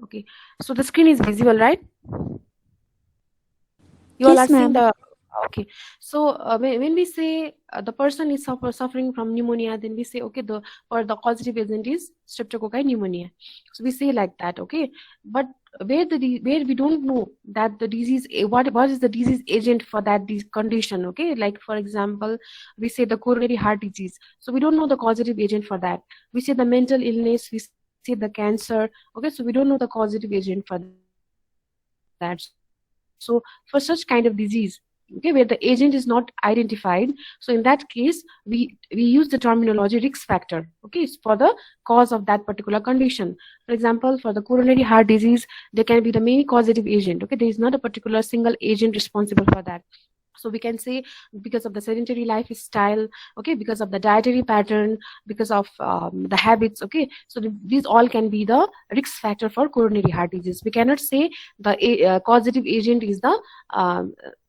Okay, so the screen is visible, right? You all Yes, are seeing ma'am. the okay. So when we say the person is suffering from pneumonia, then we say okay, the causative agent is streptococci pneumonia. So we say like that, okay. But where we don't know that the disease, what is the disease agent for that condition, okay. Like for example, we say the coronary heart disease, so we don't know the causative agent for that. We say the mental illness, we say the cancer, okay. So we don't know the causative agent for that. So for such kind of disease, okay, where the agent is not identified, so in that case we use the terminology risk factor, okay, for the cause of that particular condition. For example, for the coronary heart disease, there can be the many causative agent, okay. There is not a particular single agent responsible for that. So we can say because of the sedentary lifestyle, okay, because of the dietary pattern, because of the habits, okay. So these all can be the risk factor for coronary heart disease. We cannot say the causative agent is the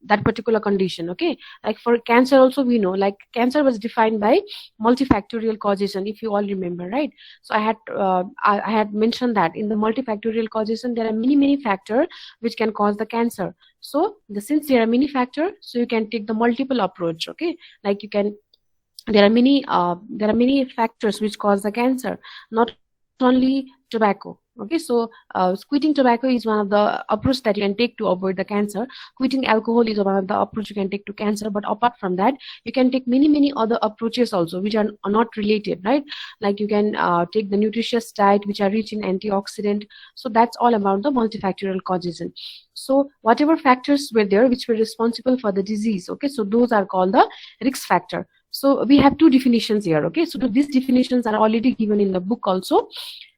that particular condition, okay. Like for cancer also, we know like cancer was defined by multifactorial causation, if you all remember, right? So I had mentioned that in the multifactorial causation there are many factors which can cause the cancer. So since there are many factors, so you can take the multiple approach, okay. Like you can, there are many factors which cause the cancer, not only tobacco, okay. So quitting tobacco is one of the approach that you can take to avoid the cancer. Quitting alcohol is one of the approach you can take to cancer. But apart from that, you can take many other approaches also which are not related, right? Like you can take the nutritious diet which are rich in antioxidant. So that's all about the multifactorial causation. So whatever factors were there which were responsible for the disease, okay, so those are called the risk factor. So we have two definitions here, okay. So these definitions are already given in the book also.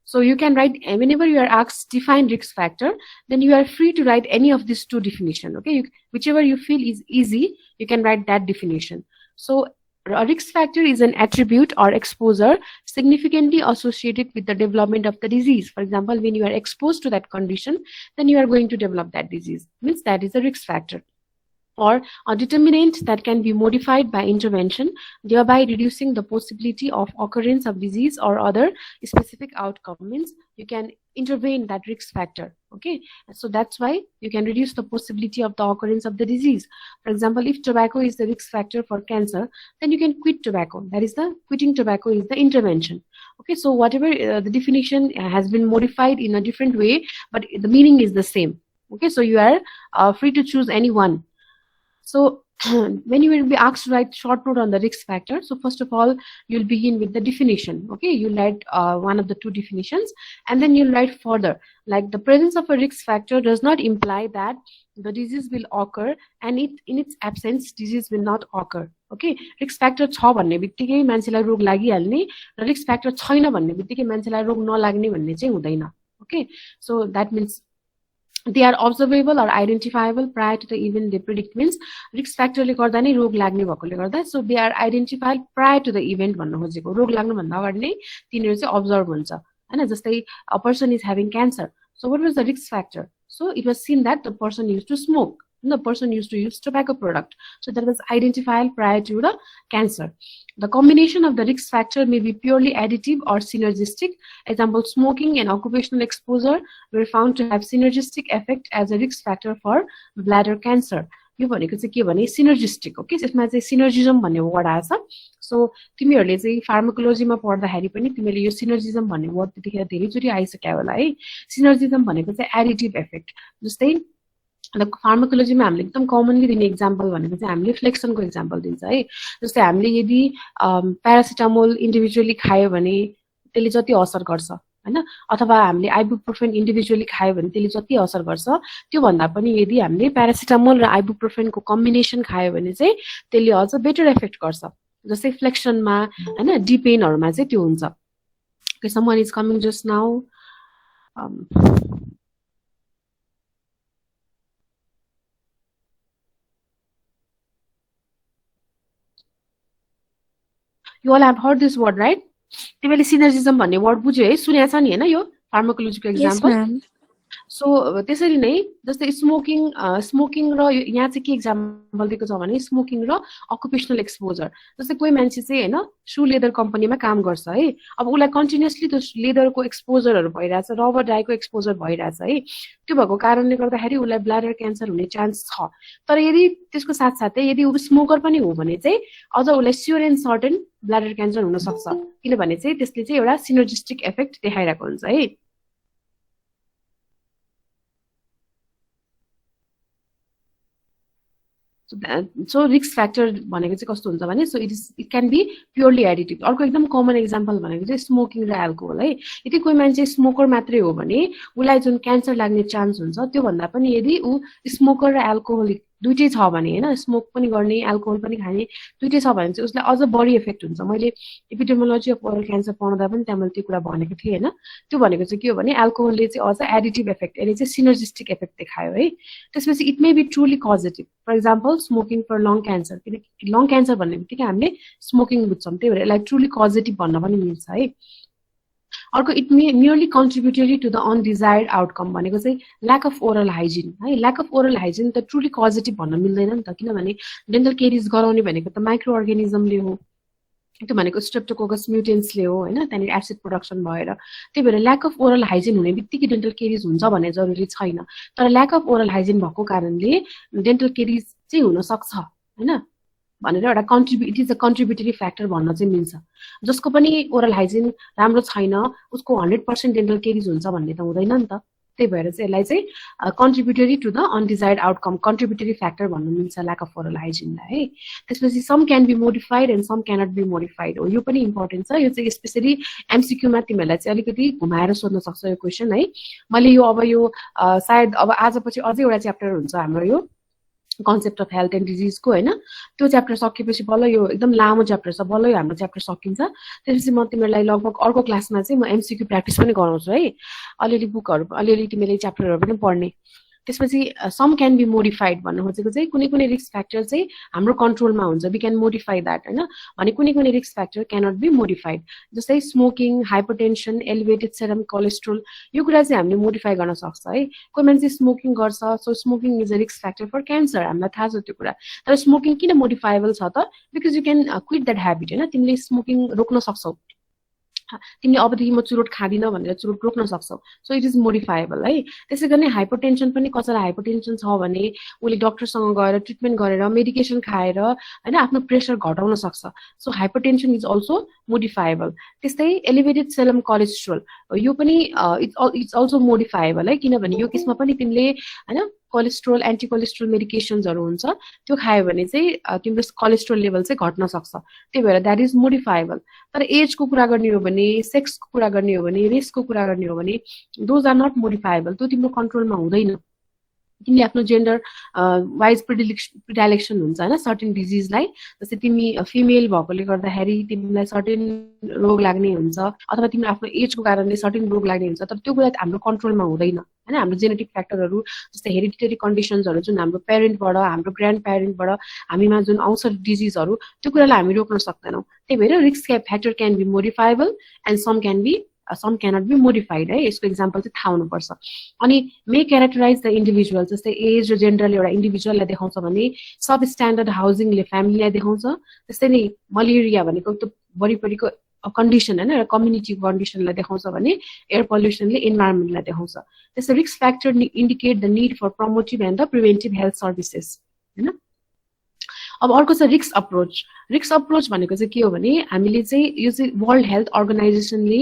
So you can write, whenever you are asked define risk factor, then you are free to write any of these two definition, okay. Whichever you feel is easy, you can write that definition. So a risk factor is an attribute or exposure significantly associated with the development of the disease. For example, when you are exposed to that condition, then you are going to develop that disease, means that is a risk factor. Or a determinant that can be modified by intervention, thereby reducing the possibility of occurrence of disease or other specific outcome, means you can intervene that risk factor, okay. So that's why you can reduce the possibility of the occurrence of the disease. For example, if tobacco is the risk factor for cancer, then you can quit tobacco. That is the quitting tobacco is the intervention, okay. So whatever the definition has been modified in a different way, but the meaning is the same, okay. So you are free to choose any one. So when you will be asked to write short note on the risk factor, so first of all, you'll begin with the definition, okay. You'll write one of the two definitions, and then you'll write further, like the presence of a risk factor does not imply that the disease will occur, and in its absence, disease will not occur, okay. Risk factor छ भन्ने बित्तिकै मान्छेलाई रोग लागिहाल्ने र risk factor छैन भन्ने बित्तिकै मान्छेलाई रोग नलाग्ने भन्ने चाहिँ हुँदैन, okay. So that means they are observable or identifiable prior to the event they predict, means risk factor ले गर्दा नै रोग लाग्ने भएकोले गर्दा, so they are identified prior to the event भन्नु खोजेको, रोग लाग्नु भन्दा अगाडि नै तिनीहरु चाहिँ observe हुन्छ हैन. जस्तै a person is having cancer, so what was the risk factor? So it was seen that the person used to smoke, the person used to use tobacco product, so that was identified prior to the cancer. The combination of the risk factor may be purely additive or synergistic. Example, smoking and occupational exposure were found to have synergistic effect as a risk factor for bladder cancer. यो भनेको चाहिँ के भने synergistic, okay. यसमा चाहिँ सिनर्जिजम भन्ने word आछ. So तिमीहरूले चाहिँ फार्माकोलोजीमा पढ्दाखेरि पनि तिमीले यो सिनर्जिजम भन्ने वर्ड त्यतिखेर धेरैचोटि आइसक्यो होला है. सिनर्जिजम भनेको चाहिँ एडिटिभ इफेक्ट. जस्तै फार्माकोलोजीमा हामीले एकदम कमनली दिने एक्जाम्पल भनेको चाहिँ हामीले फ्लेक्सनको एक्जाम्पल दिन्छ है. जस्तै हामीले यदि प्यारासिटामोल इन्डिभिजुअली खायो भने त्यसले जति असर गर्छ हैन, अथवा हामीले आइबुप्रोफेन इन्डिभिजुअली खायो भने त्यसले जति असर गर्छ, त्यो भन्दा पनि यदि हामीले प्यारासिटामोल र आइबुप्रोफेनको कम्बिनेसन खायो भने चाहिँ त्यसले अझ बेटर इफेक्ट गर्छ. जस्तै फ्लेक्सनमा हैन, डी पेनहरुमा चाहिँ त्यो हुन्छ. Okay, someone is coming just now. You all have heard this word, right? तिमीले सिनर्जिजम भन्ने वर्ड बुझ्यौ है, सुनेको छ नि हैन यो फार्माकोलोजीको एक्जाम्पल. सो त्यसरी नै जस्तै स्मोकिङ र यहाँ चाहिँ के इक्जाम्पल दिएको छ भने स्मोकिङ र अकुपेसनल एक्सपोजर। जस्तै कोही मान्छे चाहिँ होइन सु लेदर कम्पनीमा काम गर्छ है, अब उसलाई कन्टिन्युसली त्यो लेदरको एक्सपोजरहरू भइरहेछ, रबर डाईको एक्सपोजर भइरहेछ है, त्यो भएको कारणले गर्दाखेरि उसलाई ब्ल्याडर क्यान्सर हुने चान्स छ। तर यदि त्यसको साथसाथै यदि ऊ स्मोकर पनि हो भने चाहिँ अझ उसलाई sure and certain bladder cancer हुन सक्छ, किनभने चाहिँ त्यसले चाहिँ एउटा सिनर्जिस्टिक इफेक्ट देखाइरहेको हुन्छ है। सो रिस्क फ्याक्टर भनेको चाहिँ कस्तो हुन्छ भने so it can be purely additive. अर्को एकदम कमन इक्जाम्पल भनेको चाहिँ स्मोकिङ र एल्कोहल है। यदि कोही मान्छे स्मोकर मात्रै हो भने उसलाई जुन क्यान्सर लाग्ने चान्स हुन्छ त्योभन्दा पनि यदि ऊ स्मोकर र एल्कोहोलिक दुइटै छ भने होइन, स्मोक पनि गर्ने एल्कोहल पनि खाने दुइटै छ भने चाहिँ उसलाई अझ बढी इफेक्ट हुन्छ। मैले एपिडेमोलोजी अफ ओरल क्यान्सर पढ्दा पनि त्यहाँ मैले त्यो कुरा भनेको थिएँ होइन। त्यो भनेको चाहिँ के हो भने एल्कोहलले चाहिँ अझ एडिटिभ इफेक्ट, यसले चाहिँ सिनर्जिस्टिक इफेक्ट देखायो है। त्यसपछि it may be truly positive. For example smoking for lung cancer, किनकि लङ क्यान्सर भन्ने बित्तिकै हामीले स्मोकिङ बुझ्छौँ, त्यही भएर यसलाई ट्रुली पोजिटिभ भन्न पनि मिल्छ है। अर्को it merely contributory to the undesired outcome भनेको चाहिँ ल्याक अफ ओरल हाइजिन है। ल्याक अफ ओरल हाइजिन त ट्रुली पोजिटिभ भन्न मिल्दैन नि त, किनभने डेन्टल केरिज गराउने भनेको त माइक्रो अर्गानिजमले हो, त्यो भनेको स्ट्रेप्टोकोकस म्युटेन्सले हो होइन, त्यहाँनिर एसिड प्रोडक्सन भएर। त्यही भएर ल्याक अफ ओरल हाइजिन हुने बित्तिकै डेन्टल केरिज हुन्छ भन्ने जरुरी छैन, तर ल्याक अफ ओरल हाइजिन भएको कारणले डेन्टल केरिज चाहिँ हुनसक्छ होइन भनेर एउटा इट इज अ कन्ट्रिब्युटरी फ्याक्टर भन्न चाहिँ मिल्छ। जसको पनि ओरल हाइजिन राम्रो छैन उसको 100% डेन्टल केरिज हुन्छ भन्ने त हुँदैन नि त। त्यही भएर चाहिँ यसलाई चाहिँ contributory to the undesired outcome, contributory factor भन्न मिल्छ ल्याक अफ ओरल हाइजिनलाई है। त्यसपछि some can be modified and some cannot be modified हो, यो पनि इम्पोर्टेन्ट छ। यो चाहिँ स्पेसली एमसिक्यूमा तिमीहरूलाई चाहिँ अलिकति घुमाएर सोध्न सक्छ यो क्वेसन है। मैले यो अब यो सायद अब आजपछि अझै एउटा च्याप्टर हुन्छ हाम्रो यो कन्सेप्ट अफ हेल्थ एन्ड डिजिजको होइन, त्यो च्याप्टर सकेपछि बल्ल यो एकदम लामो च्याप्टर छ, बल्ल यो हाम्रो च्याप्टर सकिन्छ। त्यसपछि म तिमीहरूलाई लगभग अर्को क्लासमा चाहिँ म एमसिक्यू प्र्याक्टिस पनि गराउँछु है, अलिअलि बुकहरू अलिअलि तिमीले च्याप्टरहरू पनि पढ्ने। त्यसपछि सम क्यान बी मोडिफाइड भन्नु खोजेको चाहिँ कुनै कुनै रिस्क फ्याक्टर चाहिँ हाम्रो कन्ट्रोलमा हुन्छ, वी क्यान मोडिफाई द्याट होइन, भने कुनै कुनै risk factor cannot be modified. जस्तै smoking, hypertension, elevated serum cholesterol, यो कुरा चाहिँ हामीले मोडिफाई गर्न सक्छ है। कोही मान्छे स्मोकिङ गर्छ, so smoking is a risk factor for cancer, हामीलाई थाहा छ त्यो कुरा। तर स्मोकिङ किन मोडिफाएबल छ त? Because you can quit that habit होइन, तिमीले स्मोकिङ रोक्न सक्छौ, तिमीले अबदेखि म चुरोट खाँदिन भनेर चुरोट रोक्न सक्छौ, सो इट इज मोडिफाएबल है। त्यसै गरी हाइपरटेन्सन पनि, कसैलाई हाइपरटेन्सन छ भने उसले डक्टरसँग गएर ट्रिटमेन्ट गरेर मेडिकेसन खाएर होइन आफ्नो प्रेसर घटाउन सक्छ, so hypertension is also modifiable. त्यस्तै एलिभेटेड सेरम कोलेस्ट्रोल, यो पनि इट्स अल्सो मोडिफाएबल है, किनभने यो केसमा पनि तिमीले होइन कोलेस्ट्रोल, एन्टी कोलेस्ट्रोल मेडिकेसन्सहरू हुन्छ, त्यो खायो भने चाहिँ तिम्रो कोलेस्ट्रोल लेभल चाहिँ घट्न सक्छ, त्यही भएर द्याट इज मोडिफाएबल। तर एजको कुरा गर्ने हो भने, सेक्सको कुरा गर्ने हो भने, रेसको कुरा गर्ने हो भने दोज आर नट मोडिफाएबल, त्यो तिम्रो कन्ट्रोलमा हुँदैन। तिमीले आफ्नो जेन्डर वाइज प्रिडाइलेक्सन हुन्छ होइन सर्टेन डिजिजलाई, जस्तै तिमी फिमेल भएकोले गर्दाखेरि तिमीलाई सर्टेन रोग लाग्ने हुन्छ, अथवा तिम्रो आफ्नो एजको कारणले सर्टेन रोग लाग्ने हुन्छ, तर त्यो कुरा हाम्रो कन्ट्रोलमा हुँदैन होइन। हाम्रो जेनेटिक फ्याक्टरहरू जस्तै हेरिडिटरी कन्डिसन्सहरू जुन हाम्रो प्यारेन्टबाट, हाम्रो ग्रान्ड प्यारेन्टबाट हामीमा जुन आउँछ डिजिजहरू, त्यो कुरालाई हामी रोक्न सक्दैनौँ। त्यही भएर risk factor can be modifiable and some cannot be modified है। यसको इक्जाम्पल चाहिँ थाहा हुनुपर्छ। अनि मे क्यारेक्टराइज द इन्डिभिजुअल, जस्तै एज र जेन्डरले एउटा इन्डिभिजुअललाई देखाउँछ भने सब स्ट्यान्डर्ड हाउसिङले फ्यामिलीलाई देखाउँछ। त्यस्तै नै मलेरिया भनेको त्यो वरिपरिको कन्डिसन होइन, एउटा कम्युनिटी कन्डिसनलाई देखाउँछ भने एयर पल्युसनले इन्भाइरोमेन्टलाई देखाउँछ। त्यस्तै risk factor indicate the need for promotive and the preventive health services होइन। अब अर्को छ रिस्क अप्रोच। रिस्क अप्रोच भनेको चाहिँ के हो भने हामीले चाहिँ यो चाहिँ वर्ल्ड हेल्थ अर्गनाइजेसनले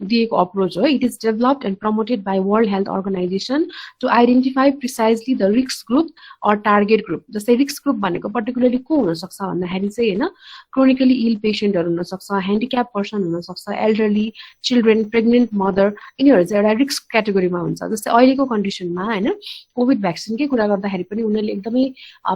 दिएको अप्रोच हो। It is developed and promoted by world health organization to identify precisely the risk group or target group. जस्तै रिस्क ग्रुप भनेको पर्टिकुलरली को हुनसक्छ भन्दाखेरि चाहिँ होइन क्रोनिकली इल पेसेन्टहरू हुनसक्छ, ह्यान्डिक्याप पर्सन हुनसक्छ, एल्डरली, चिल्ड्रेन, प्रेग्नेन्ट मदर, यिनीहरू चाहिँ एउटा रिस्क क्याटेगोरीमा हुन्छ। जस्तै अहिलेको कन्डिसनमा होइन कोभिड भ्याक्सिनकै कुरा गर्दाखेरि पनि उनीहरूले एकदमै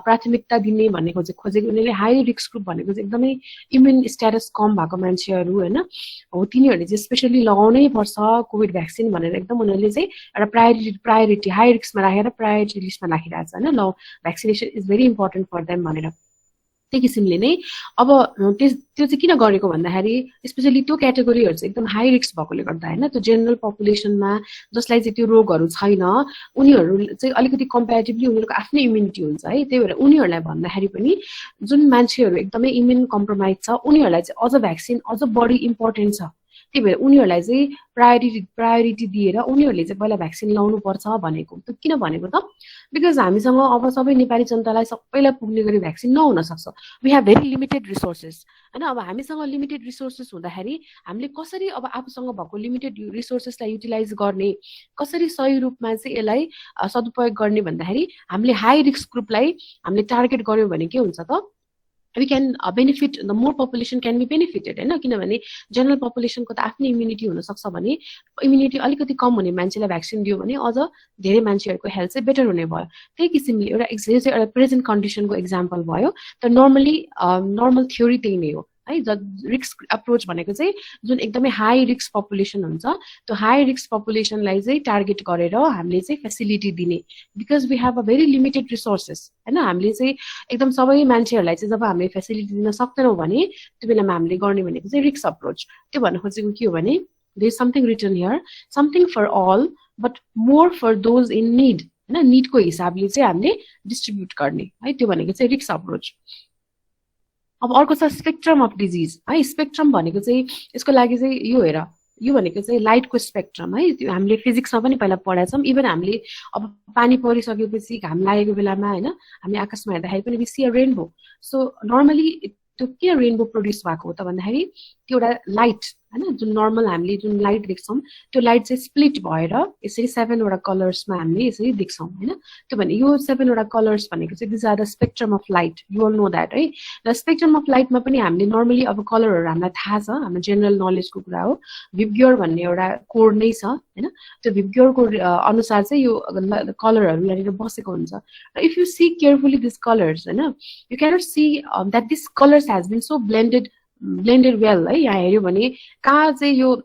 प्राथमिकता दिने भन्ने खोजेको उनीहरूले हाई रिस्क ग्रुप भनेको चाहिँ एकदमै इम्युन स्ट्याटस कम भएको मान्छेहरू होइन हो, तिनीहरूले चाहिँ स्पेसली लगाउनै पर्छ कोभिड भ्याक्सिन भनेर एकदम उनीहरूले चाहिँ एउटा प्रायोरिटी हाई रिस्कमा राखेर प्रायोरिटी लिस्टमा राखिरहेको छ होइन। ल vaccination is very important for them भनेर। त्यही किसिमले नै अब त्यो चाहिँ किन गरेको भन्दाखेरि स्पेशली त्यो क्याटेगोरीहरु चाहिँ एकदम हाई रिस्क भएकोले गर्दा हैन त्यो जनरल पपुलेसनमा जसलाई चाहिँ त्यो रोगहरु छैन उनीहरु चाहिँ अलिकति कम्प्यारेटिभली उनीहरुको आफ्नै इम्युनिटी हुन्छ है त्यही भएर उनीहरुलाई भन्दाखेरि पनि जुन मान्छेहरु एकदमै इम्युन कम्प्रोमाइज छ उनीहरुलाई चाहिँ अझ भ्याक्सिन अझ बढी इम्पोर्टेन्ट छ त्यही भएर उनीहरुलाई चाहिँ प्रायोरिटी दिएर उनीहरुले चाहिँ पहिला भ्याक्सिन लाउनु पर्छ भनेको त किन भनेको त बिकज हामीसँग अब सबै नेपाली जनतालाई सबैलाई पुग्ने गरी भ्याक्सिन नहुन सक्छ we have very limited resources हैन अब हामीसँग लिमिटेड रिसोर्सेस हुँदाखेरि हामीले कसरी अब आफूसँग भएको लिमिटेड रिसोर्सेसलाई युटिलाइज गर्ने कसरी सही रूपमा चाहिँ यसलाई सदुपयोग गर्ने भन्दाखेरि हामीले हाई रिस्क ग्रुपलाई हामीले टार्गेट गर्यौं भने के हुन्छ त we can benefit the more population can be benefited हैन किनभने जनरल पपुलेसनको त आफ्नै इम्युनिटी हुन सक्छ भने इम्युनिटी अलिकति कम हुने मान्छेलाई भ्याक्सिन दियो भने अझ धेरै मान्छेहरुको हेल्थ चाहिँ बेटर हुने भयो त्यही किसिमले एउटा प्रेजेन्ट कन्डिसनको एक्जाम्पल भयो त नर्मली नर्मल थ्योरी त्यही नै हो है रिस्क अप्रोच भनेको चाहिँ जुन एकदमै हाई रिस्क पपुलेसन हुन्छ त्यो हाई रिस्क पपुलेसनलाई चाहिँ टार्गेट गरेर हामीले चाहिँ फेसिलिटी दिने because we have a very limited resources हैन हामीले चाहिँ एकदम सबै मान्छेहरुलाई चाहिँ जब हामीले फेसिलिटी दिन सक्दैनौं भने त्यो बेलामा हामीले गर्ने भनेको चाहिँ रिस्क अप्रोच त्यो भन्न खोजेको के हो भने there is something written here something for all but more for those in need हैन नीडको हिसाबले चाहिँ हामीले डिस्ट्रिब्युट गर्ने है त्यो भनेको चाहिँ रिस्क अप्रोच अब अर्को छ स्पेक्ट्रम अफ डिजिज है स्पेक्ट्रम भनेको चाहिँ यसको लागि चाहिँ यो हेर यो भनेको चाहिँ लाइटको स्पेक्ट्रम है त्यो हामीले फिजिक्समा पनि पहिला पढाएको छौं इभन हामीले अब पानी परिसकेपछि घाम लागेको बेलामा हैन हामी आकाशमा हेर्दाखेरि पनि we see a rainbow so normally त्यो के रेनबो प्रोड्युस भएको हो त भन्दाखेरि त्यो एउटा लाइट हैन जुन नर्मल हामीले जुन लाइट देख्छौं त्यो लाइट चाहिँ स्प्लिट भएर यसरी 7 वटा कलर्समा हामीले यसरी देख्छौं हैन त्यो भने यो 7 वटा कलर्स भनेको चाहिँ this are the spectrum of light you all know that है र स्पेक्ट्रम अफ लाइटमा पनि हामीले नर्मली अब कलरहरु हामीलाई थाहा छ हाम्रो जनरल नलेजको कुरा हो विबग्योर भन्ने एउटा कोड नै छ हैन त्यो विबग्योरको अनुसार चाहिँ यो कलरहरु यहाँनिर बसेको हुन्छ र if you see carefully this colours हैन you cannot see that this colours has been so blended well है यहाँ हेर्यो भने कहाँ चाहिँ यो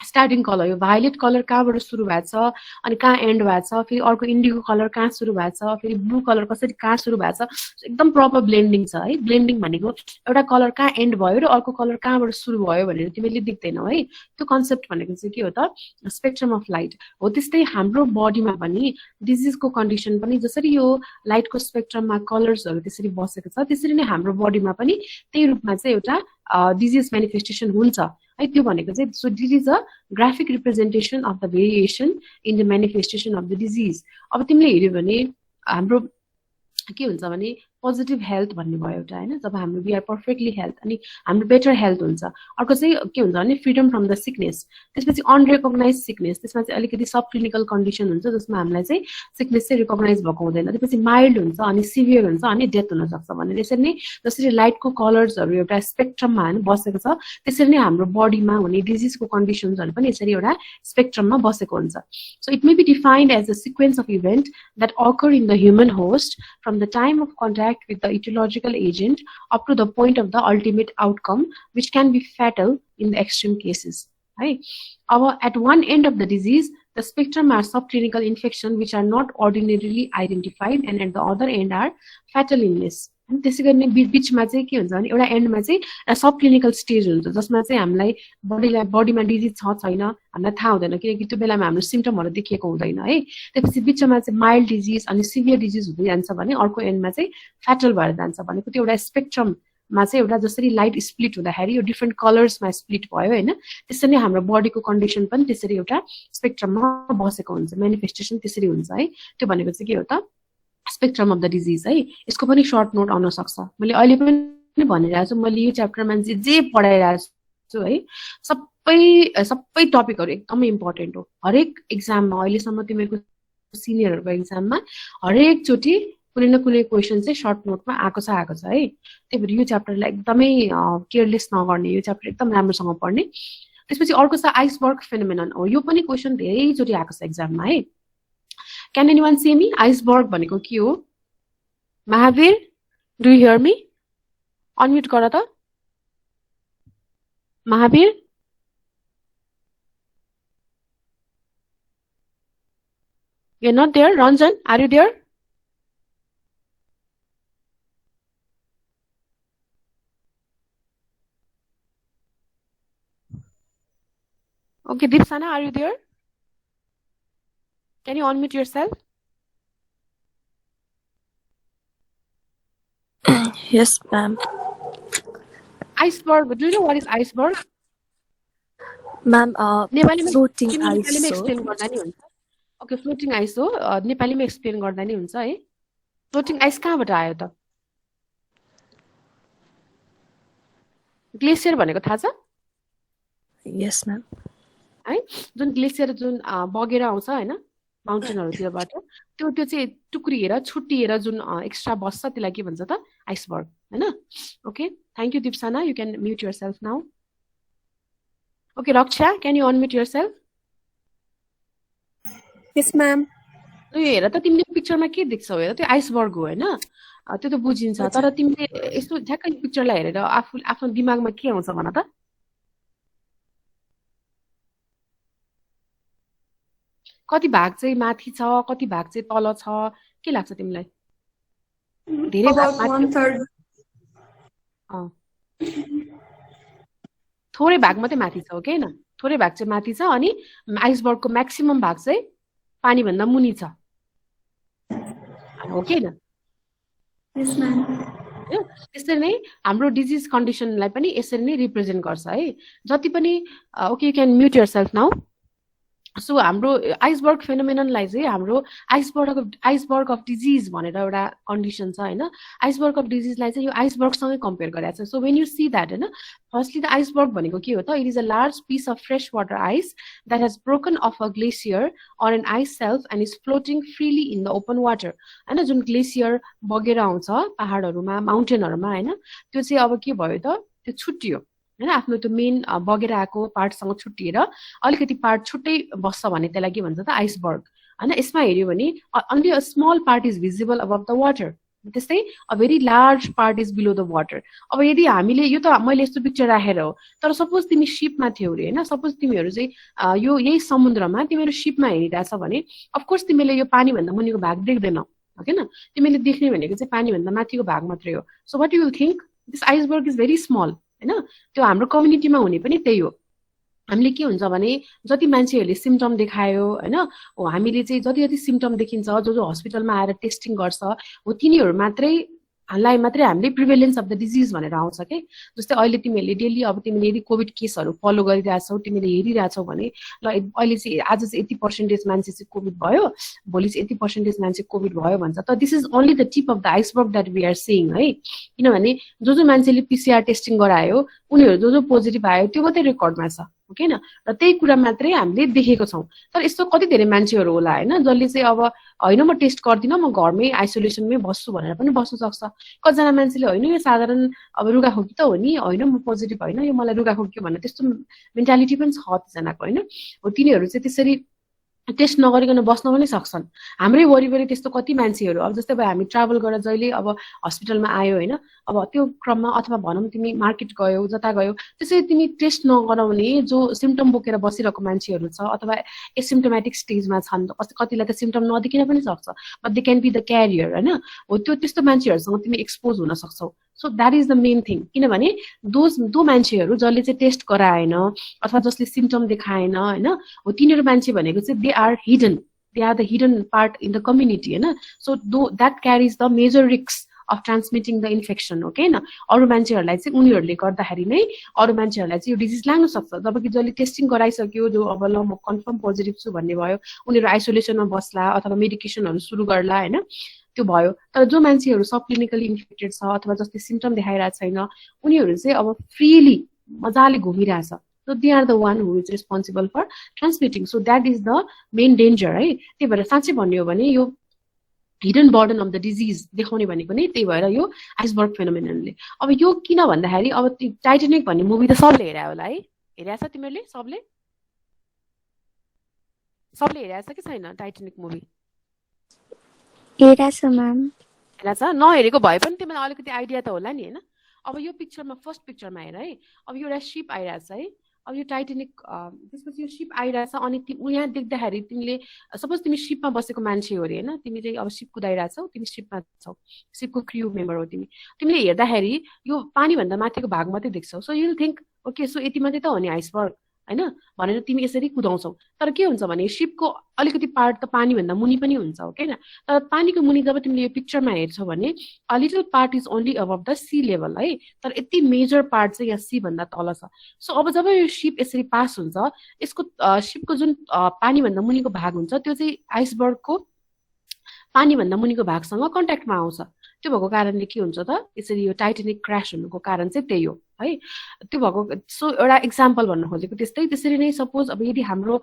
स्टार्टिङ कलर यो भायोलेट कलर कहाँबाट सुरु भएको छ अनि कहाँ एन्ड भएको छ फेरि अर्को इन्डिगो कलर कहाँ सुरु भएको छ फेरि ब्लू कलर कसरी कहाँ सुरु भएको छ एकदम प्रपर ब्लेन्डिङ छ है ब्लेन्डिङ भनेको एउटा कलर कहाँ एन्ड भयो र अर्को कलर कहाँबाट सुरु भयो भनेर तिमीले देख्दैनौ है त्यो कन्सेप्ट भनेको चाहिँ के हो त स्पेक्ट्रम अफ लाइट हो त्यस्तै हाम्रो बडीमा पनि डिजिजको कन्डिसन पनि जसरी यो लाइटको स्पेक्ट्रममा कलर्सहरु त्यसरी बसेको छ त्यसरी नै हाम्रो बडीमा पनि त्यही रूपमा चाहिँ एउटा डिजिज म्यानिफेस्टेसन हुन्छ है त्यो भनेको चाहिँ so this is a graphic representation of the variation in the manifestation of the disease अब तिमीले हेर्यो भने हाम्रो के हुन्छ भने पोजिटिभ हेल्थ भन्ने भयो एउटा हैन जब हाम्रो वी आर पर्फेक्टली हेल्थ अनि हाम्रो बेटर हेल्थ हुन्छ अर्को चाहिँ के हुन्छ भने फ्रीडम फ्रम द सिकनेस त्यसपछि अनरिकग्नाइज सिकनेस त्यसमा चाहिँ अलिकति सब क्लिनिकल कन्डिसन हुन्छ जसमा हामीलाई चाहिँ सिकनेस चाहिँ रिकग्नाइज भएको हुँदैन त्यसपछि माइल्ड हुन्छ अनि सिभियर हुन्छ अनि डेथ हुन सक्छ भनेर यसरी नै जसरी लाइटको कलर्सहरु एउटा स्पेक्ट्रममा हैन बसेको छ त्यसरी नै हाम्रो बडीमा हुने डिजिजको कन्डिसन्सहरु पनि यसरी एउटा स्पेक्ट्रममा बसेको हुन्छ so it may be defined as a sequence of event that occur in the human host from the time of contact with the etiological agent up to the point of the ultimate outcome, which can be fatal in the extreme cases. Right? At one end of the disease, the spectrum are subclinical infection which are not ordinarily identified, and at the other end are fatal illness. अनि त्यसै गरी बीचमा चाहिँ के हुन्छ भने एउटा एन्डमा चाहिँ सब क्लिनिकल स्टेज हुन्छ जसमा चाहिँ हामीलाई बडीमा डिजिज छ छैन हामीलाई थाहा हुँदैन किनकि त्यो बेलामा हाम्रो सिम्पटमहरु देखिएको हुँदैन है त्यसपछि बीचमा चाहिँ माइल्ड डिजिज अनि सिभियर डिजिज हुँदै जान्छ भने अर्को एन्डमा चाहिँ फ्याटल भएर जान्छ भनेको त्यो एउटा स्पेक्ट्रममा चाहिँ एउटा जसरी लाइट स्प्लिट हुँदाखेरि यो डिफ्रेन्ट कलर्समा स्प्लिट भयो हैन त्यसरी नै हाम्रो बडीको कन्डिसन पनि त्यसरी एउटा स्पेक्ट्रममा बसेको हुन्छ म्यानिफेस्टेसन त्यसरी हुन्छ है त्यो भनेको चाहिँ के हो त स्पेक्ट्रम अफ द डिजिज है यसको पनि सर्ट नोट आउन सक्छ मैले अहिले पनि भनिरहेको छु मैले यो च्याप्टरमा जे पढाइरहेको छु है सबै टपिकहरु एकदमै इम्पोर्टेन्ट हो हरेक एक्जाममा अहिलेसम्म तिमीहरुको सिनियरहरुको एक्जाममा हरेक चोटी कुनै न कुनै क्वेशन चाहिँ सर्ट नोटमा आएको छ है त्यही भएर यो च्याप्टरलाई एकदमै केयरलेस नगर्ने यो च्याप्टर एकदम राम्रोसँग पढ्ने त्यसपछि अर्को छ आइसबर्ग फेनोमेनन हो यो पनि क्वेशन धेरै चोटी आएको छ एक्जाममा है Can anyone see me? Iceberg भनेको के हो? Mahavir, do you hear me? Unmute गर त. Mahavir? You're not there? Ranjan, are you there? Okay, Dipsana, are you there? Can you unmute yourself? Yes, ma'am. Iceberg, do you know what is iceberg? Ma'am, नेपालीमा floating तिमी ice नेपालीमा हो. Explain गर्दा नि हुन्छ. Okay, floating ice हो. नेपालीमा explain गर्दा नि हुन्छ है. फ्लोटिङ आइस कहाँबाट आयो त? ग्लेसियर भनेको थाहा छ Yes, ma'am. है? जुन ग्लेसियर जुन बगेर आउँछ होइन माउन्टेनहरूतिरबाट, त्यो त्यो चाहिँ टुक्रिएर छुट्टिएर जुन एक्स्ट्रा बस्छ त्यसलाई के भन्छ त? आइसबर्ग होइन. Okay, thank you Dipsana. You can mute yourself now. Okay, Raksha, can you unmute yourself? Yes, ma'am. यो हेर त, तिमीले पिक्चरमा के देख्छौ? हेर, त्यो आइसबर्ग हो होइन, त्यो त बुझिन्छ. तर तिमीले यस्तो ठ्याक्कै पिक्चरलाई हेरेर आफ्नो दिमागमा के आउँछ भन त? कति भाग चाहिँ माथि छ, कति भाग चाहिँ तल छ, के लाग्छ तिमीलाई? धेरै भाग About 1/3. थोरै भाग मात्रै माथि छ, हो कि होइन? थोरै भाग चाहिँ माथि छ अनि आइसबर्गको म्याक्सिमम भाग चाहिँ पानीभन्दा मुनि छ, हो कि होइन? Yes, ma'am. त्यसरी नै हाम्रो डिजिज कन्डिसनलाई पनि यसरी नै रिप्रेजेन्ट गर्छ है. जति पनि okay, you can mute yourself now. So हाम्रो आइसबर्ग फेनोमेननलाई चाहिँ हाम्रो आइसबर्ग अफ डिजिज भनेर एउटा कन्डिसन छ होइन. आइसबर्ग अफ डिजिजलाई चाहिँ यो आइसबर्गसँगै कम्पेयर गरेको छ. So when you see that होइन, फर्स्टली द आइसबर्ग भनेको के हो त? It is a large piece of fresh water ice that has broken off a glacier or an ice shelf and is floating freely in the open water होइन. जुन glacier बगेर आउँछ पहाडहरूमा, माउन्टेनहरूमा होइन, त्यो चाहिँ अब के भयो त? त्यो छुट्टियो होइन, आफ्नो त्यो मेन बगेर आएको पार्टसँग छुट्टिएर अलिकति पार्ट छुट्टै बस्छ भने त्यसलाई के भन्छ त? आइसबर्ग होइन. यसमा हेऱ्यो भने only a small part is visible above the water, त्यस्तै a very large part is below the water. अब यदि हामीले यो त मैले यस्तो पिक्चर राखेर हो, तर सपोज तिमी सिपमा थियौ अरे होइन, सपोज तिमीहरू चाहिँ यो यही समुद्रमा तिमीहरू सिपमा हिँडिरहेछ भने अफकोर्स तिमीले यो पानीभन्दा मुनिको भाग देख्दैनौ, हो किन? तिमीले देख्ने भनेको चाहिँ पानीभन्दा माथिको भाग मात्रै हो. So what you think? This iceberg is very small होइन. त्यो हाम्रो कम्युनिटीमा हुने पनि त्यही हो. हामीले के हुन्छ भने जति मान्छेहरूले सिम्टम देखायो होइन, हो हामीले चाहिँ जति जति सिम्टम देखिन्छ, जो हस्पिटलमा आएर टेस्टिङ गर्छ, हो तिनीहरू मात्रै हामीले प्रिभेलेन्स अफ द डिजिज भनेर आउँछ के. जस्तै अहिले तिमीहरूले डेली अब तिमीले यदि कोभिड केसहरू फलो गरिरहेछौ, तिमीले हेरिरहेछौ भने ल अहिले चाहिँ आज चाहिँ 80% मान्छे चाहिँ कोभिड भयो, भोलि चाहिँ 80% मान्छे कोभिड भयो भन्छ. त this is only the tip of the iceberg that we are seeing है. किनभने जो मान्छेले पिसिआर टेस्टिङ गरायो, उनीहरू जो पोजिटिभ आयो त्यो मात्रै रेकर्डमा छ, हो किन? र त्यही कुरा मात्रै हामीले देखेको छौँ. तर यस्तो कति धेरै मान्छेहरू होला होइन, जसले चाहिँ अब होइन म टेस्ट गर्दिनँ, म घरमै आइसोलेसनमै बस्छु भनेर पनि बस्नु सक्छ. कतिजना मान्छेले होइन यो साधारण अब रुगाखोकी त हो नि, होइन म पोजिटिभ होइन, यो मलाई रुगाखोकी भन्ने त्यस्तो मेन्टालिटी पनि छ कतिजनाको होइन. हो तिनीहरू चाहिँ त्यसरी टेस्ट नगरिकन बस्न पनि सक्छन्. हाम्रै वरिपरि त्यस्तो कति मान्छेहरू, अब जस्तै अब हामी ट्राभल गरेर जहिले अब हस्पिटलमा आयो होइन, अब त्यो क्रममा अथवा भनौँ तिमी मार्केट गयौ, जता गयौ, त्यसरी तिमी टेस्ट नगराउने जो सिम्टम बोकेर बसिरहेको मान्छेहरू छ अथवा एसिम्टोमेटिक स्टेजमा छन्, कतिलाई त सिम्टम नदेखिन पनि सक्छ, but they can be the carrier होइन. हो त्यस्तो मान्छेहरूसँग तिमी एक्सपोज हुन सक्छौ. So that is the main thing. किनभने दो मान्छेहरू जसले चाहिँ टेस्ट गराएन अथवा जसले सिम्टम देखाएन होइन, हो तिनीहरू मान्छे भनेको चाहिँ they are the hidden part in the community होइन. So that carries the major risk of transmitting the infection, हो कि होइन? अरू मान्छेहरूलाई चाहिँ उनीहरूले गर्दाखेरि नै अरू मान्छेहरूलाई चाहिँ यो डिजिज लाग्न सक्छ. जबकि जसले टेस्टिङ गराइसक्यो, जो अब ल म कन्फर्म पोजिटिभ छु भन्ने भयो, उनीहरू आइसोलेसनमा बस्ला अथवा मेडिकेसनहरू सुरु गर्ला होइन, त्यो भयो. तर जो मान्छेहरू सब क्लिनिकली इन्फेक्टेड छ अथवा जसले सिम्टम देखाइरहेको छैन, उनीहरू चाहिँ अब फ्रिली मजाले घुमिरहेछ. So they are the one who is responsible for transmitting. So that is the main danger है. त्यही भएर साँच्चै भन्यो भने यो hidden burden of the disease देखाउने भनेको नै त्यही भएर यो आइसबर्ग फेनोमेननले. अब यो किन भन्दाखेरि अब टाइटानिक भन्ने मुभी त सबले हेरे होला है, हेरेछ तिमीहरूले? सबले हेरेछ कि छैन टाइटानिक मुभी? हेरेछ म्याम. हेरेछ? नहेरेको भए पनि तिमीलाई अलिकति आइडिया त होला नि होइन. अब यो पिक्चरमा फर्स्ट पिक्चरमा हेर है, अब एउटा सिप आइरहेछ है. अब यो टाइटानिक त्यसपछि यो सिप आइरहेछ अनि यहाँ देख्दाखेरि तिमीले सपोज तिमी सिपमा बसेको मान्छे हो अरे होइन, तिमी चाहिँ अब सिप कुदाइरहेछौ, तिमी सिपमा छौ, सिपको क्र्यू मेम्बर हो तिमीले हेर्दाखेरि यो पानीभन्दा माथिको भाग मात्रै देख्छौ. So you think okay, so यति मात्रै त हो नि आइसबर्ग हैन भनेर तिमी यसरी कुदाउँछौ तर के हुन्छ भने शिपको अलिकति पार्ट त पानी भन्दा मुनि पनि हुन्छ ओके न तर पानीको मुनि जब तिमीले यो पिक्चरमा हेर्छौ भने a little part is only अबभ the sea level है तर यति मेजर पार्ट चाहिँ यहाँ सी भन्दा तल छ सो अब जब यो शिप यसरी पास हुन्छ यसको शिपको जुन पानी भन्दा मुनिको भाग हुन्छ त्यो चाहिँ आइसबर्गको पानी भन्दा मुनिको भागसँग कन्ट्याक्टमा आउँछ त्यो भएको कारणले के हुन्छ त यसरी यो टाइटानिक क्र्याश हुनुको कारण चाहिँ त्यही हो है त्यो भएको सो एउटा एक्जाम्पल भन्न खोजेको त्यसरी नै सपोज अब यदि हाम्रो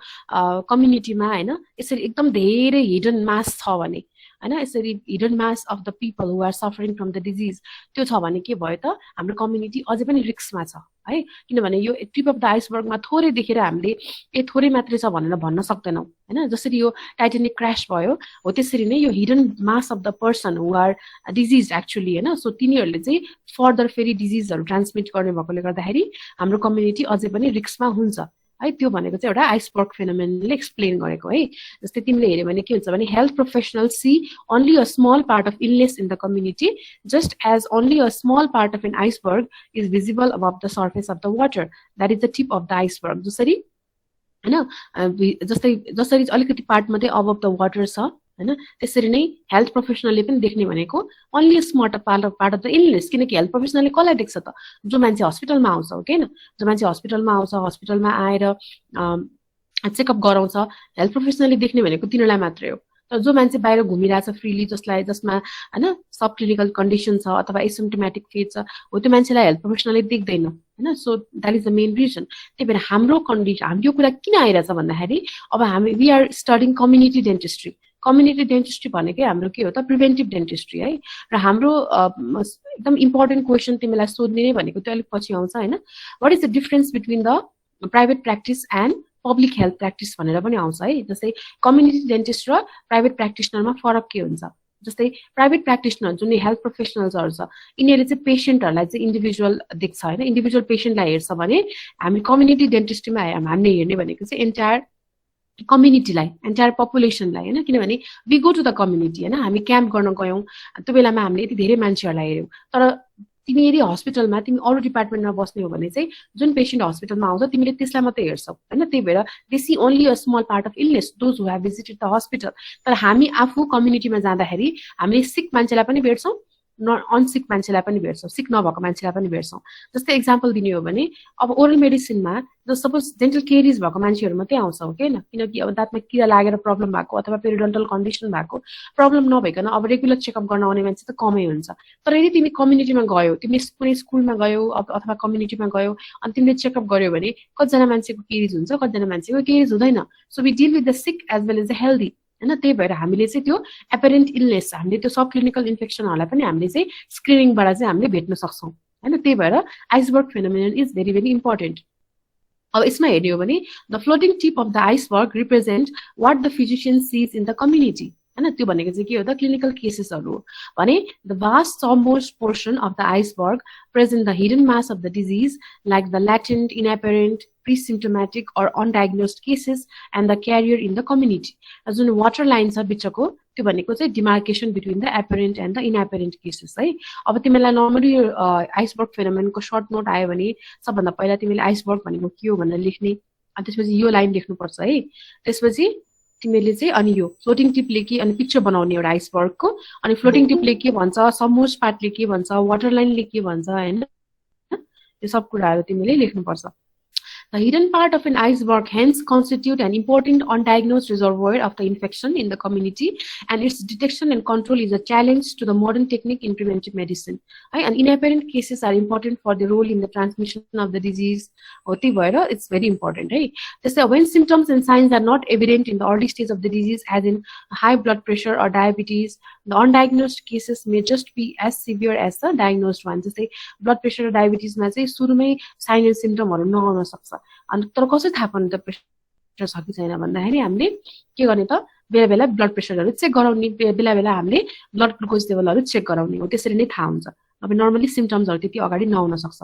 कम्युनिटीमा हैन यसरी एकदम धेरै हिडन मास छ भने हैन यसरी hidden mass of the people who are suffering from the disease त्यो छ भने के भयो त हाम्रो कम्युनिटी अझै पनि रिस्कमा छ है किनभने यो टिप अफ द आइसबर्गमा थोरै देखेर हामीले थोरै मात्रै छ भनेर भन्न सक्दैनौं हैन जसरी यो टाइटानिक क्र्याश भयो हो त्यसरी नै यो hidden mass of the person who are disease actually हैन सो तिनीहरूले चाहिँ फर्दर फेरि डिजिजहरु ट्रान्समिट गर्ने भएकोले गर्दाखेरि हाम्रो कम्युनिटी अझै पनि रिस्कमा हुन्छ है त्यो भनेको चाहिँ एउटा आइसबर्ग फेनोमेनले एक्सप्लेन गरेको है जस्तै तिमीले हेर्यो भने के हुन्छ भने health professional see only a small part of illness in the community just as only a small part of an iceberg is visible above the surface of the water that is the tip of the iceberg जसरी हैन जसरी अलिकति part मात्रै अबभ the water छ हैन त्यसरी नै health प्रोफेसनलले पनि देख्ने भनेको only small part of the illness किनकि हेल्थ प्रोफेसनलले कसलाई देख्छ त जो मान्छे हस्पिटलमा आउँछ हो हैन जो मान्छे हस्पिटलमा आउँछ हस्पिटलमा आएर चेकअप गराउँछ हेल्थ प्रोफेसनलले देख्ने भनेको तिनीलाई मात्रै हो तर जो मान्छे बाहिर घुमिरहेछ फ्रीली जसमा हैन सब क्लिनिकल कन्डिसन छ अथवा एसिम्प्टोमेटिक फेज छ हो त्यो मान्छेलाई हेल्थ प्रोफेसनलले देख्दैन हैन so that is the main reason त्यही भएर हाम्रो कन्डिसन हामी यो कुरा किन आइरहेछ भन्दाखेरि अब हामी we are studying community dentistry भनेकै हाम्रो के हो त प्रिभेन्टिभ डेन्टिस्ट्री है र हाम्रो एकदम इम्पोर्टेन्ट क्वेसन तिमीलाई सोध्ने नै भनेको त्यो अलिक पछि आउँछ हैन what is the difference between the private practice and public health practice भनेर पनि आउँछ है जस्तै कम्युनिटी डेन्टिस्ट र प्राइभेट प्र्याक्टिसनरमा फरक के हुन्छ जस्तै प्राइभेट प्र्याक्टिसनर जुन हेल्थ प्रोफेसनल्सहरु छ यिनीहरूले चाहिँ पेशेन्टहरुलाई चाहिँ इन्डिभिजुअल देख्छ हैन इन्डिभिजुअल पेशेन्टलाई हेर्छ भने हामी कम्युनिटी डेन्टिस्ट्रीमा हामीले हेर्ने भनेको चाहिँ एन्टायर कम्युनिटीलाई एन्टायर पपुलेसनलाई हैन किनभने we go to the community हैन हामी क्याम्प गर्न गयौं त्यो बेलामा हामीले यति धेरै मान्छेहरुलाई हेर्यौं तर तिमी यदि हस्पिटलमा तिमी अरु डिपार्टमेन्टमा बस्ने हो भने चाहिँ जुन पेशेन्ट हस्पिटलमा आउँछ तिमीले त्यसलाई मात्रै हेर्छौ हैन त्यही भएर they see only a small part of illness those who have visited the hospital तर हामी आफू कम्युनिटीमा जाँदाखेरि हामीले सिक मान्छेलाई पनि भेट्छौं अनसिक मान्छेलाई पनि भेट्छौं सिक नभएको मान्छेलाई पनि भेट्छौं जस्तै एक्जाम्पल दिने हो भने अब ओरल मेडिसिनमा सपोज डेन्टल केरिज भएको मान्छेहरु मात्रै आउँछ हो हैन किनकि अब दाँतमा किरा लागेर प्रब्लम भएको अथवा पेरिडन्टल कन्डिसन भएको प्रब्लम नभइकन अब रेगुलर चेकअप गर्न आउने मान्छे त कमै हुन्छ तर यदि तिमी कम्युनिटीमा गयौ तिमी कुनै स्कुलमा गयौ अथवा कम्युनिटीमा गयौ अनि तिमीले चेकअप गर्यौ भने कतिजना मान्छेको केरिज हुन्छ कतिजना मान्छेको केरिज हुँदैन so we deal with the sick as well as the healthy हैन त्यही भएर हामीले चाहिँ त्यो एपेरेन्ट इलनेस हामीले त्यो सब क्लिनिकल इन्फेक्सनहरुलाई पनि हामीले चाहिँ स्क्रिनिङबाट चाहिँ हामीले भेट्न सक्छौं हैन त्यही भएर iceberg phenomenon is very very important अब यसमा हेर्ने हो भने the floating tip of the iceberg represent what the physician sees in the community हैन त्यो भनेको चाहिँ के हो त क्लिनिकल केसेसहरु हो भने the vast submerged portion of the iceberg present the hidden mass of the disease like the latent inapparent presymptomatic or undiagnosed cases and the carrier in the community. जुन वाटर लाइन छ बिचको त्यो भनेको चाहिँ demarcation between the apparent and the inapparent cases है अब तिमीलाई normally iceberg फेनोमेननको सर्ट नोट आयो भने सबभन्दा पहिला तिमीले आइसबर्ग भनेको के हो भनेर लेख्ने अनि त्यसपछि यो लाइन लेख्नुपर्छ है त्यसपछि तिमीले चाहिँ अनि यो फ्लोटिङ टिपले के अनि पिक्चर बनाउने एउटा आइसबर्गको अनि फ्लोटिङ टिपले के भन्छ सबमोस्ट पार्टले के भन्छ वाटर लाइनले के भन्छ हैन यो सब कुराहरु तिमीले लेख्नुपर्छ The hidden part of an iceberg hence constitute an important undiagnosed reservoir of the infection in the community and its detection and control is a challenge to the modern technique in preventive medicine. And inapparent cases are important for the role in the transmission of the disease. It's very important. When symptoms and signs are not evident in the early stage of the disease as in high blood pressure or diabetes, the undiagnosed cases may just be as severe as the diagnosed ones. Just say blood pressure or diabetes ma chai surumai sign and symptom haru नआउन सक्छ अनि तर कसरी थाहा पाउने त pressure छ कि छैन भन्दाखेरि हामीले के गर्ने त बेला बेला ब्लड प्रेसरहरु चेक गराउने बेला बेला हामीले ब्लड ग्लुकोज लेभलहरु चेक गराउने हो त्यसरी नै थाहा हुन्छ अब नर्मली सिम्पटम्सहरु त्यति अगाडि नआउन सक्छ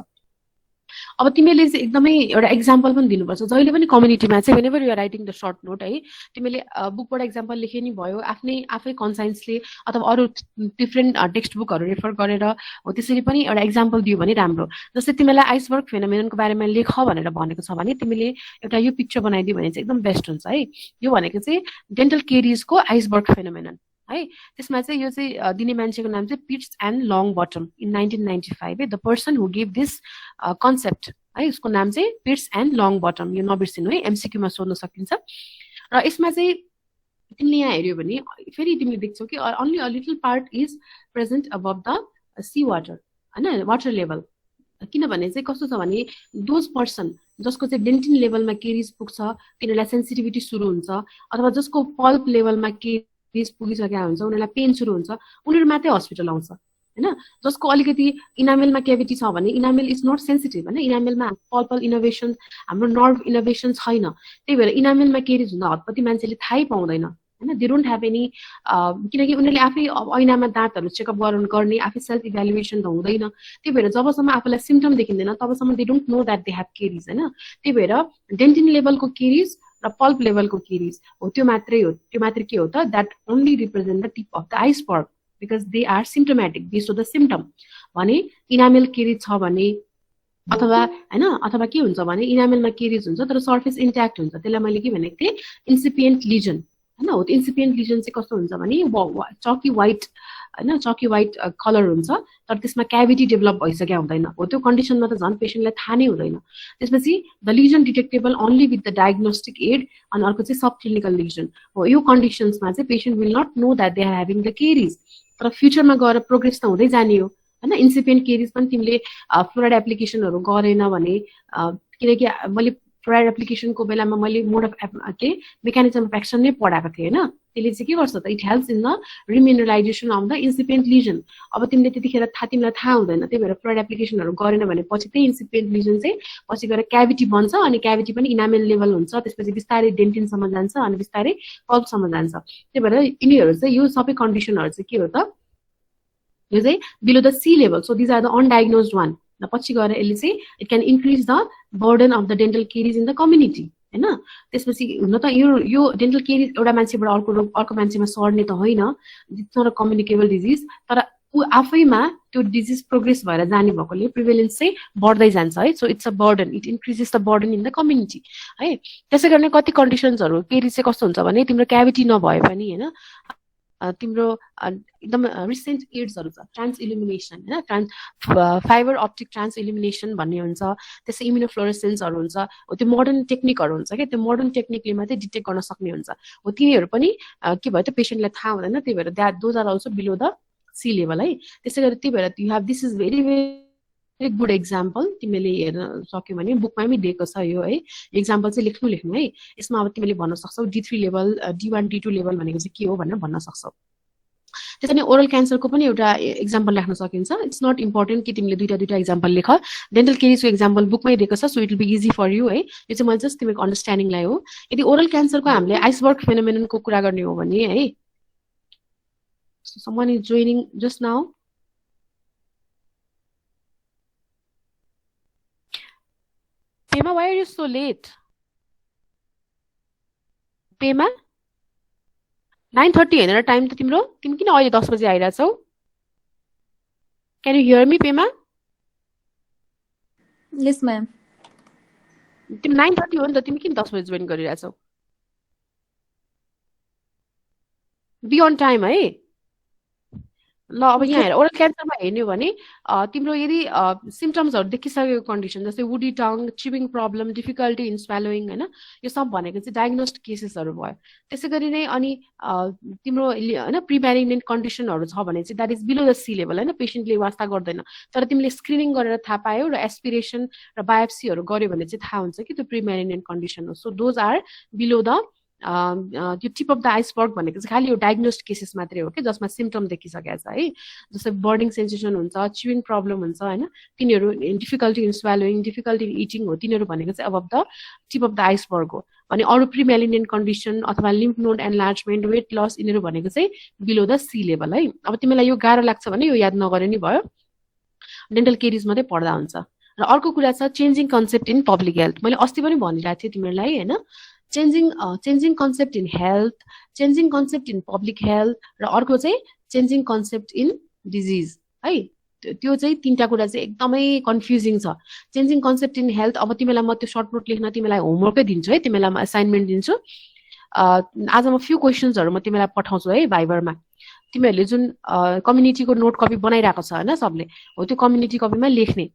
अब तिमीले चाहिँ एकदमै एउटा एक्जाम्पल पनि दिनुपर्छ जहिले पनि कम्युनिटीमा चाहिँ whenever you are writing the short note है तिमीले बुकबाट एक्जाम्पल लेखे नि भयो आफै कन्साइन्सली अथवा अरू डिफरेन्ट टेक्स्ट बुकहरू रेफर गरेर हो त्यसरी पनि एउटा एक्जाम्पल दियो भने राम्रो जस्तै तिमीलाई आइसबर्ग फेनोमेननको बारेमा लेख भनेर भनेको छ भने तिमीले एउटा यो पिक्चर बनाइदियो भने चाहिँ एकदम बेस्ट हुन्छ है यो भनेको चाहिँ डेन्टल केरिजको आइसबर्ग फेनोमेनन है त्यसमा चाहिँ यो चाहिँ दिने मान्छेको नाम चाहिँ पिट्स एन्ड लङ बटम इन 1995 है the person who give this concept है उसको नाम चाहिँ पिट्स एन्ड लङ बटम यो नबिर्सिनु है एमसीक्यूमा सोध्न सकिन्छ र यसमा चाहिँ तिमीले यहाँ हेर्यो भने फेरि तिमीले देख्छौ कि only a little part is present above the sea water हैन वाटर लेभल किनभने चाहिँ कस्तो छ भने दोज पर्सन जसको चाहिँ डेन्टिन लेभलमा केरिज पुग्छ तिनीहरूलाई सेन्सिटिभिटी सुरु हुन्छ अथवा जसको पल्प लेभलमा केरिज पुगिसकेका हुन्छ उनीहरूलाई पेन सुरु हुन्छ उनीहरू मात्रै हस्पिटल आउँछ हैन जसको अलिकति इनामेलमा क्याभिटी छ भने इनामेल इज नट सेन्सिटिभ हैन इनामेलमा पल्पल इनोभेसन हाम्रो नर्भ इनोभेसन छैन त्यही भएर इनामेलमा केरिज हुँदा हतपति मान्छेले थाहै पाउँदैन हैन दे डोन्ट ह्याभ एनी किनकि उनीहरूले आफै ऐनामा दाँतहरू चेकअप गर्ने आफै सेल्फ इभ्यालुएसन त हुँदैन त्यही भएर जबसम्म आफूलाई सिम्पटम देखिँदैन तबसम्म they don't know that they have carriage हैन त्यही भएर डेन्टिन लेभलको केरिज र पल्प लेभलको केरिज हो त्यो मात्रै के हो त that only represent the tip of the iceberg because they are symptomatic based on the symptom भने इनामेल केरिज छ भने अथवा हैन अथवा के हुन्छ भने इनामेलमा केरिज हुन्छ तर सर्फेस इन्ट्याक्ट हुन्छ त्यसलाई मैले के भनेको थिएँ इन्सिपिएन्ट लिजन हैन हो त्यो इन्सिपिएन्ट लिजन चाहिँ कस्तो हुन्छ भने चकी व्हाइट कलर हुन्छ तर त्यसमा क्याभिटी डेभलप भइसकेको हुँदैन हो त्यो कन्डिसनमा त झन् पेशेन्टलाई थाहा नै हुँदैन त्यसपछि the lesion detectable only with the diagnostic aid अनि अर्को चाहिँ सब क्लिनिकल लिजन हो यो कन्डिसन्समा चाहिँ patient will not know that they are having the caries तर फ्युचरमा गएर प्रोग्रेस त हुँदै जाने हो हैन इन्सिपिएन्ट केरिज पनि तिमीले फ्लोराइड एप्लिकेसनहरू गरेन भने किनकि मैले फ्लोराइड एप्लिकेसनको बेलामा मैले mode of mechanism of action नै पढाएको थिएँ हैन त्यसले चाहिँ के गर्छ त it helps in the remineralisation of the incipient lesion अब तिमीले त्यतिखेर तिमीलाई थाहा हुँदैन त्यही भएर फ्लोराइड एप्लिकेसनहरू गरेन भने पछि त्यही इन्सिपिएन्ट लिजन चाहिँ पछि गएर क्याभिटी बन्छ अनि क्याभिटी पनि इनामेल लेभल हुन्छ त्यसपछि बिस्तारै डेन्टिनसम्म जान्छ अनि बिस्तारै पल्पसम्म जान्छ त्यही भएर यिनीहरू चाहिँ यो सबै कन्डिसनहरू चाहिँ के हो त यो चाहिँ below the sea level so these are the undiagnosed one र पछि गएर यसले चाहिँ it can increase the burden of the dental caries in the community हैन त्यसपछि हुन त यो डेन्टल केरिज एउटा मान्छेबाट अर्को मान्छेमा सर्ने त होइन it's not a communicable disease तर ऊ आफैमा त्यो डिजिज प्रोग्रेस भएर जाने भएकोले प्रिभेलेन्स चाहिँ बढ्दै जान्छ है so it's a burden it increases the burden in the community है त्यसै गर्ने कति कन्डिसन्सहरू केरिज चाहिँ कस्तो हुन्छ भने तिम्रो क्याभिटी नभए पनि हैन तिम्रो एकदम रिसेन्ट एड्सहरू छ ट्रान्स इल्युमिनेसन हैन फाइबर अप्टिक ट्रान्स इल्युमिनेसन भन्ने हुन्छ त्यसै इम्युनोफ्लोरेसेन्सहरू हुन्छ हो त्यो मोडर्न टेक्निकहरू हुन्छ क्या त्यो मोडर्न टेक्निकले मात्रै डिटेक्ट गर्न सक्ने हुन्छ हो तिनीहरू पनि के भयो त पेशेन्टलाई थाहा हुँदैन त्यही भएर those are also below the sea level है त्यसै गरी त्यही भएर you have this is very good example तिमीले हेर्न सक्यौ भने बुकमा पनि दिएको छ यो है एक्जाम्पल चाहिँ लेख्नु है यसमा अब तिमीले भन्न सक्छौ D3 level D1 D2 level भनेको चाहिँ के हो भनेर भन्न सक्छौ त्यसैले ओरल क्यान्सरको पनि एउटा एक्जाम्पल राख्न सकिन्छ इट्स नट इम्पोर्टेन्ट कि तिमीले दुईटा एक्जाम्पल लेख डेन्टल केरिजको एक्जाम्पल बुकमै दिएको छ so it will be easy for you है यो चाहिँ मैले जस्ट तिमीको अन्डरस्ट्यान्डिङलाई हो यदि ओरल क्यान्सरको हामीले आइसबर्ग फेनोमेननको कुरा गर्ने हो भने है someone is joining just now Pema, why are you so late? Pema? 9:30 हैन र टाइम त तिम्रो तिमी किन अहिले 10 बजे आइराछौ? Can you hear me, Pema? Yes, ma'am. तिमी 9:30 हो नि त तिमी किन 10 बजे जोइन गरिराछौ? Be on time है? ल अब यहाँ हेर ओरल क्यान्सरमा हेर्ने हो भने तिम्रो यदि सिम्पटम्सहरू देखिसकेको कन्डिसन जस्तै woody tongue chewing problem difficulty in swallowing हैन यो सब भनेको चाहिँ डायग्नोस्ड केसेसहरू भयो त्यसै गरी नै अनि तिम्रो हैन प्रिम्यालिग्नेन्ट कन्डिसनहरू छ भने चाहिँ that is below the sea level हैन पेशेन्टले वास्ता गर्दैन तर तिमीले स्क्रिनिङ गरेर थाहा पायौ र एस्पिरेसन र बायोप्सीहरू गर्यो भने चाहिँ थाहा हुन्छ कि त्यो प्रिम्यालिग्नेन्ट कन्डिसन हो so those are below the त्यो टिप अफ द आइसबर्ग भनेको चाहिँ खालि यो डायग्नोस्ड केसेस मात्रै हो कि जसमा सिम्पटम देखिसकेको छ है जस्तै बर्निङ सेन्सेसन हुन्छ चिविङ प्रब्लम हुन्छ हैन तिनीहरू difficulty in swallowing difficulty in eating हो तिनीहरू भनेको चाहिँ अब the tip of the iceberg हो भने अरू प्रिम्यालिग्नेन्ट कन्डिसन अथवा lymph node enlargement weight loss यिनीहरू भनेको चाहिँ बिलो द सी लेभल है अब तिमीलाई यो गाह्रो लाग्छ भने यो याद नगरे नि भयो डेन्टल केरिज मात्रै पढ्दा हुन्छ र अर्को कुरा छ changing concept in public health मैले अस्ति पनि भनिरहेको थिएँ तिमीहरूलाई हैन changing concept in health changing concept in public health र अर्को चाहिँ चेन्जिङ कन्सेप्ट इन डिजिज है त्यो चाहिँ तीनटा कुरा चाहिँ एकदमै कन्फ्युजिङ छ चेन्जिङ कन्सेप्ट इन हेल्थ अब तिमीलाई म त्यो सर्ट नोट लेख्न तिमीलाई होमवर्कै दिन्छु है तिमीलाई म असाइनमेन्ट दिन्छु आज म फ्यु क्वेसन्सहरु म तिमीलाई पठाउँछु है भाइबरमा तिमीहरूले जुन कम्युनिटीको नोट कपी बनाइरहेको छ हैन सबले हो त्यो कम्युनिटी कपीमा लेख्ने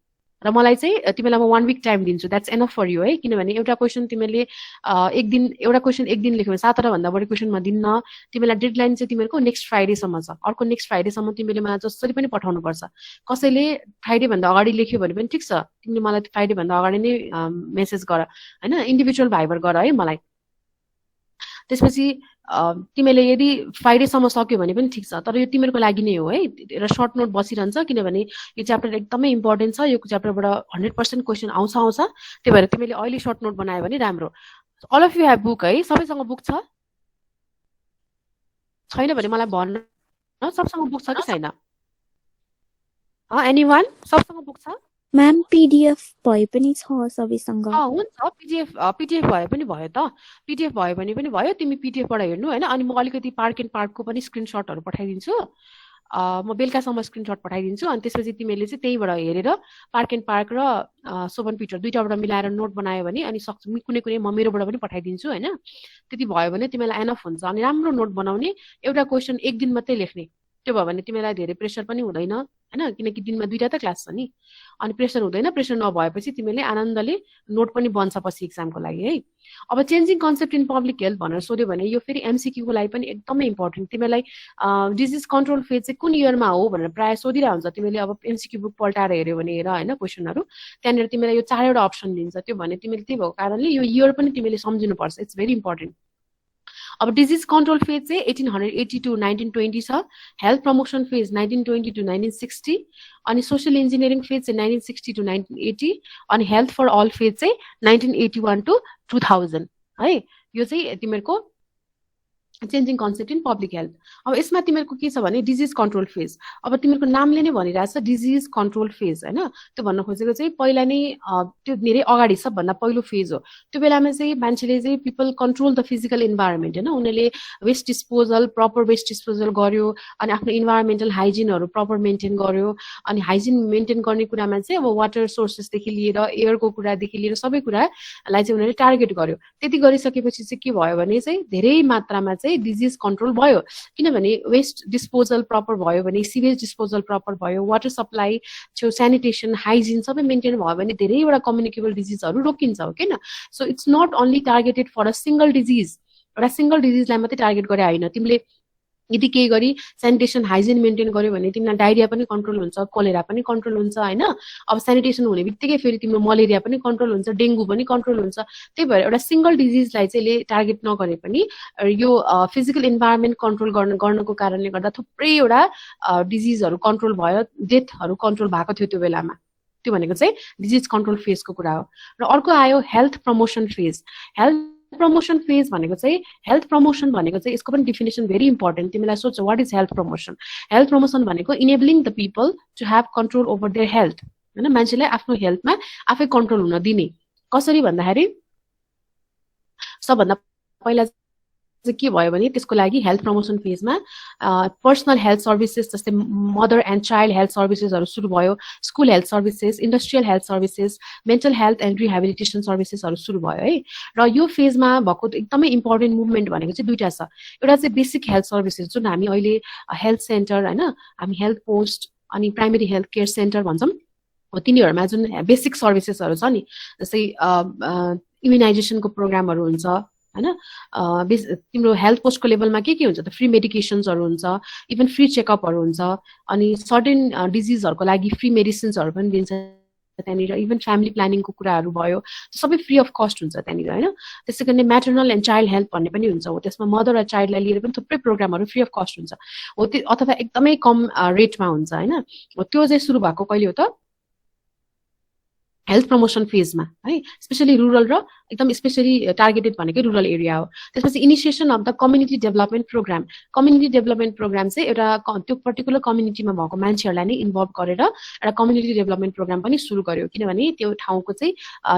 र मलाई चाहिँ तिमीलाई म 1 वीक टाइम दिन्छु द्याट्स एनफ फर यु है किनभने एउटा क्वेशन तिमीले एउटा क्वेशन एक दिन लेख्यो भने 7 वटा भन्दा बढी क्वेशन म दिन्न तिमीलाई डेडलाइन चाहिँ तिमीहरुको नेक्स्ट फ्राइडे सम्म छ अर्को नेक्स्ट फ्राइडे सम्म तिमीले मलाई जसरी पनि पठाउनु पर्छ कसैले फ्राइडे भन्दा अगाडि लेख्यो भने पनि ठीक छ तिमीले मलाई फ्राइडे भन्दा अगाडि नै मेसेज गर हैन इन्डिभिजुअल भाइबर गर है मलाई त्यसपछि तिमीले यदि फ्राइडे सम्म सक्यो भने पनि ठीक छ तर यो तिमीहरुको लागि नै हो है र सर्ट नोट बसिरहन्छ किनभने यो च्याप्टर एकदमै इम्पोर्टेन्ट छ यो च्याप्टरबाट 100% क्वेशन आउँछ त्यही भएर तिमीले अहिले सर्ट नोट बनायो भने राम्रो all of you have book है सबैसँग बुक छ छैन भने मलाई भन्न सबसँग बुक छ कि छैन एनीवन सबसँग बुक छ म्याम पीडीएफ भए पनि छ सबैसँग हुन्छ पीडीएफ भए पनि भयो त पीडीएफ भयो भने पनि भयो तिमी पीडीएफ बाट हेर्नु हैन अनि म अलिकति पार्क एन्ड पार्कको पनि स्क्रिनशटहरु पठाइदिन्छु म बेलुकासम्म स्क्रिनशट पठाइदिन्छु अनि त्यसपछि तिमीले चाहिँ त्यहीबाट हेरेर पार्क एन्ड पार्क र सोभन पिटर दुईटाबाट मिलाएर नोट बनायो भने अनि कुनै कुनै म मेरोबाट पनि पठाइदिन्छु हैन त्यति भयो भने तिमीलाई एनफ हुन्छ अनि राम्रो नोट बनाउने एउटा क्वेशन एक दिन मात्रै लेख्ने त्यो भयो भने तिमीलाई धेरै प्रेसर पनि हुँदैन हैन किनकि दिनमा दुईटा त क्लास छ नि अनि प्रेसर हुँदैन प्रेसर नभएपछि तिमीले आनन्दले नोट पनि बन्छ पछि एक्जामको लागि है अब changing concept in public health भनेर सोध्यो भने यो फेरि एमसीक्यू को लागि पनि एकदमै इम्पोर्टेन्ट तिमीलाई डिजिज कन्ट्रोल फेज चाहिँ कुन इयरमा हो भनेर प्राय सोधिरा हुन्छ तिमीले अब एमसीक्यू बुक पल्टाएर हेर्यो भने हेर हैन क्वेशनहरु त्यहाँनेर तिमीलाई यो चारवटा अप्सन दिन्छ त्यो भने तिमीले त्यही भएको कारणले यो इयर पनि तिमीले सम्झिनु पर्छ इट्स भेरी इम्पोर्टेन्ट अब डिजिज कन्ट्रोल फेज चाहिँ 1880 to 1920 छ हेल्थ प्रमोसन फेज 1920 to 1960 अनि सोशल इन्जिनियरिङ फेज चाहिँ 1960 to 1980 अनि हेल्थ फर अल फेज चाहिँ 1981 to 2000 है यो चाहिँ तिमीहरुको changing concept in public health अब यसमा तिमीहरुको के छ भने डिजिज कन्ट्रोल फेज अब तिमीहरुको नामले नै भनिरहेछ डिजिज कन्ट्रोल फेज हैन त्यो भन्न खोजेको चाहिँ पहिला नै त्यो धेरै अगाडि सबभन्दा पहिलो फेज हो त्यो बेलामा चाहिँ मान्छेले चाहिँ people control the physical environment हैन उनीहरुले waste disposal proper waste disposal गर्यो अनि आफ्नो इन्भाइरोमेन्टल हाइजिनहरु प्रपर मेन्टेन गर्यो अनि हाइजिन मेन्टेन गर्ने कुरामा चाहिँ अब वाटर सोर्सेस देखि लिएर एयरको कुरादेखि लिएर सबै कुरालाई चाहिँ उनीहरुले टार्गेट गर्यो त्यति गरिसकेपछि चाहिँ के भयो भने चाहिँ धेरै मात्रामा डिजिज कन्ट्रोल भयो किनभने वेस्ट डिस्पोजल प्रपर भयो भने सिवेज डिस्पोजल प्रपर भयो वाटर सप्लाई छेउ स्यानिटेसन हाइजिन सबै मेन्टेन भयो भने धेरैवटा कम्युनिकेबल डिजिजहरु रोकिन्छ हो हैन so it's not only targeted for a single disease एउटा सिंगल डिजिजलाई मात्रै टार्गेट गरे हैन तिमीले यदि केही गरी स्यानिटेसन हाइजिन मेन्टेन गर्यो भने तिमीलाई डायरिया पनि कन्ट्रोल हुन्छ कोलेरा पनि कन्ट्रोल हुन्छ हैन अब स्यानिटेसन हुने बित्तिकै फेरि तिम्रो मलेरिया पनि कन्ट्रोल हुन्छ डेंगु पनि कन्ट्रोल हुन्छ त्यही भएर एउटा सिंगल डिजिजलाई चाहिँ टार्गेट नगरे पनि यो फिजिकल इन्भाइरोमेन्ट कन्ट्रोल गर्नको कारणले गर्दा थुप्रै एउटा डिजिजहरु कन्ट्रोल भयो डेथहरु कन्ट्रोल भएको थियो त्यो बेलामा त्यो भनेको चाहिँ डिजिज कन्ट्रोल फेजको कुरा हो र अर्को आयो health promotion phase health promotion phase भनेको चाहिँ हेल्थ प्रमोसन भनेको चाहिँ यसको पनि डेफिनेसन भेरी इम्पोर्टेन्ट तिमीलाई सोच व्हाट इज हेल्थ प्रमोसन भनेको enabling the people to have control over their health हैन मान्छेलाई आफ्नो हेल्थमा आफै कन्ट्रोल हुन दिने कसरी भन्दाखेरि सबभन्दा पहिला के भयो भने त्यसको लागि हेल्थ प्रमोसन फेजमा पर्सनल हेल्थ सर्भिसेस जस्तै मदर एन्ड चाइल्ड हेल्थ सर्भिसेसहरु सुरु भयो school health services industrial health services mental health and rehabilitation सर्भिसेसहरु सुरु भयो है र यो फेजमा भएको एकदमै इम्पोर्टेन्ट मुभमेन्ट भनेको चाहिँ दुईटा छ एउटा चाहिँ बेसिक हेल्थ सर्भिसेस जुन हामी अहिले हेल्थ सेन्टर हैन हामी हेल्थ पोस्ट अनि प्राइमरी हेल्थ केयर सेन्टर भन्छौं हो तिनीहरुमा जुन बेसिक सर्भिसेसहरु छ नि जस्तै इम्युनाइजेसनको प्रोग्रामहरु हुन्छ हैन तिम्रो हेल्थ पोस्टको लेभलमा के हुन्छ त फ्री मेडिकेशन्सहरु हुन्छ इभन फ्री चेकअपहरु हुन्छ अनि सर्टेन डिजिजहरुको लागि फ्री मेडिसिन्सहरु पनि दिन्छ त्यहाँनिर इभन फ्यामिली प्लानिङको कुराहरु भयो सबै फ्री अफ कस्ट हुन्छ त्यहाँनिर हैन त्यसैगरी म्याटर्नल एन्ड चाइल्ड हेल्थ भन्ने पनि हुन्छ हो त्यसमा मदर र चाइल्डलाई लिएर पनि थुप्रै प्रोग्रामहरु फ्री अफ कस्ट हुन्छ हो अथवा एकदमै कम रेटमा हुन्छ हैन त्यो चाहिँ सुरु भएको कहिले हो त हेल्थ प्रमोसन फेजमा है स्पेशली रुरल र एकदम स्पेशली टार्गेटेड भनेकै रुरल एरिया हो। त्यसपछि initiation of the community development programme. Community development programme चाहिँ एउटा त्यो पर्टिकुलर कम्युनिटीमा भएको मान्छेहरूलाई नै इन्भल्भ गरेर एउटा कम्युनिटी डेभलपमेन्ट प्रोग्राम पनि सुरु गर्यो, किनभने त्यो ठाउँको चाहिँ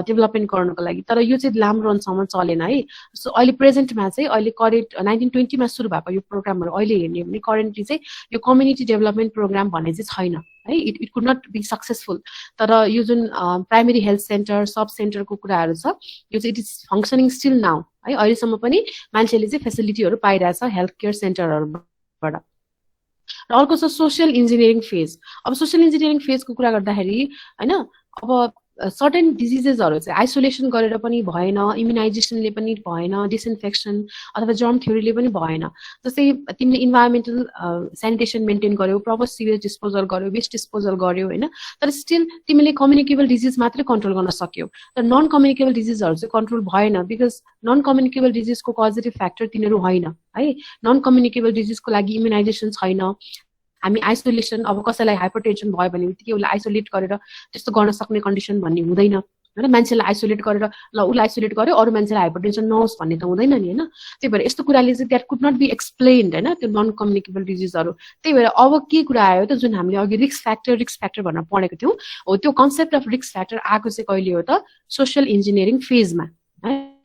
डेभलपमेन्ट गर्नको लागि। तर यो चाहिँ लामो रनसम्म चलेन है। सो अहिले प्रेजेन्टमा चाहिँ अहिले करेन्ट 1920 मा सुरु भएको यो प्रोग्रामहरू अहिले हेर्ने हो भने करेन्टली चाहिँ यो कम्युनिटी डेभलपमेन्ट प्रोग्राम भन्ने चाहिँ छैन है। It could not be successful. तर यो जुन प्राइमेरी हेल्थ सेन्टर सब सेन्टरको कुराहरू छ यो चाहिँ it is functioning still now है। अहिलेसम्म पनि मान्छेले चाहिँ फेसिलिटीहरू पाइरहेछ हेल्थ केयर सेन्टरहरूबाट। र अर्को छ सोसियल इन्जिनियरिङ फेज। अब सोसियल इन्जिनियरिङ फेजको कुरा गर्दाखेरि होइन अब सर्टेन डिजिजेसहरू चाहिँ आइसोलेसन गरेर पनि भएन, इम्युनाइजेसनले पनि भएन, डिसइन्फेक्सन अथवा जर्म थ्योरीले पनि भएन। जस्तै तिमीले इन्भाइरोमेन्टल सेनिटेसन मेन्टेन गर्यो, प्रपर सिवेज डिस्पोजल गर्यो, वेस्ट डिस्पोजल गर्यो होइन, तर स्टिल तिमीले कम्युनिकेबल डिजिज मात्रै कन्ट्रोल गर्न सक्यौ। तर नन कम्युनिकेबल डिजिजहरू चाहिँ कन्ट्रोल भएन, बिकज नन कम्युनिकेबल डिजिजको कजेटिभ फ्याक्टर तिनीहरू होइन है। नन कम्युनिकेबल डिजिजको लागि इम्युनाइजेसन छैन। हामी आइसोलेसन, अब कसैलाई हाइपरटेन्सन भयो भने बित्तिकै उसलाई आइसोलेट गरेर त्यस्तो गर्न सक्ने कन्डिसन भन्ने हुँदैन होइन। मान्छेलाई आइसोलेट गरेर ल उसलाई आइसोलेट गर्यो, अरू मान्छेलाई हाइपरटेन्सन नहोस् भन्ने त हुँदैन नि होइन। त्यही भएर यस्तो कुराले चाहिँ that could not be explained होइन, त्यो नन कम्युनिकेबल डिजिजहरू। त्यही भएर अब के कुरा आयो त, जुन हामीले अघि रिस्क फ्याक्टर भनेर पढेको थियौँ हो, त्यो कन्सेप्ट अफ रिस्क फ्याक्टर आएको चाहिँ कहिले हो त, सोसियल इन्जिनियरिङ फेजमा है।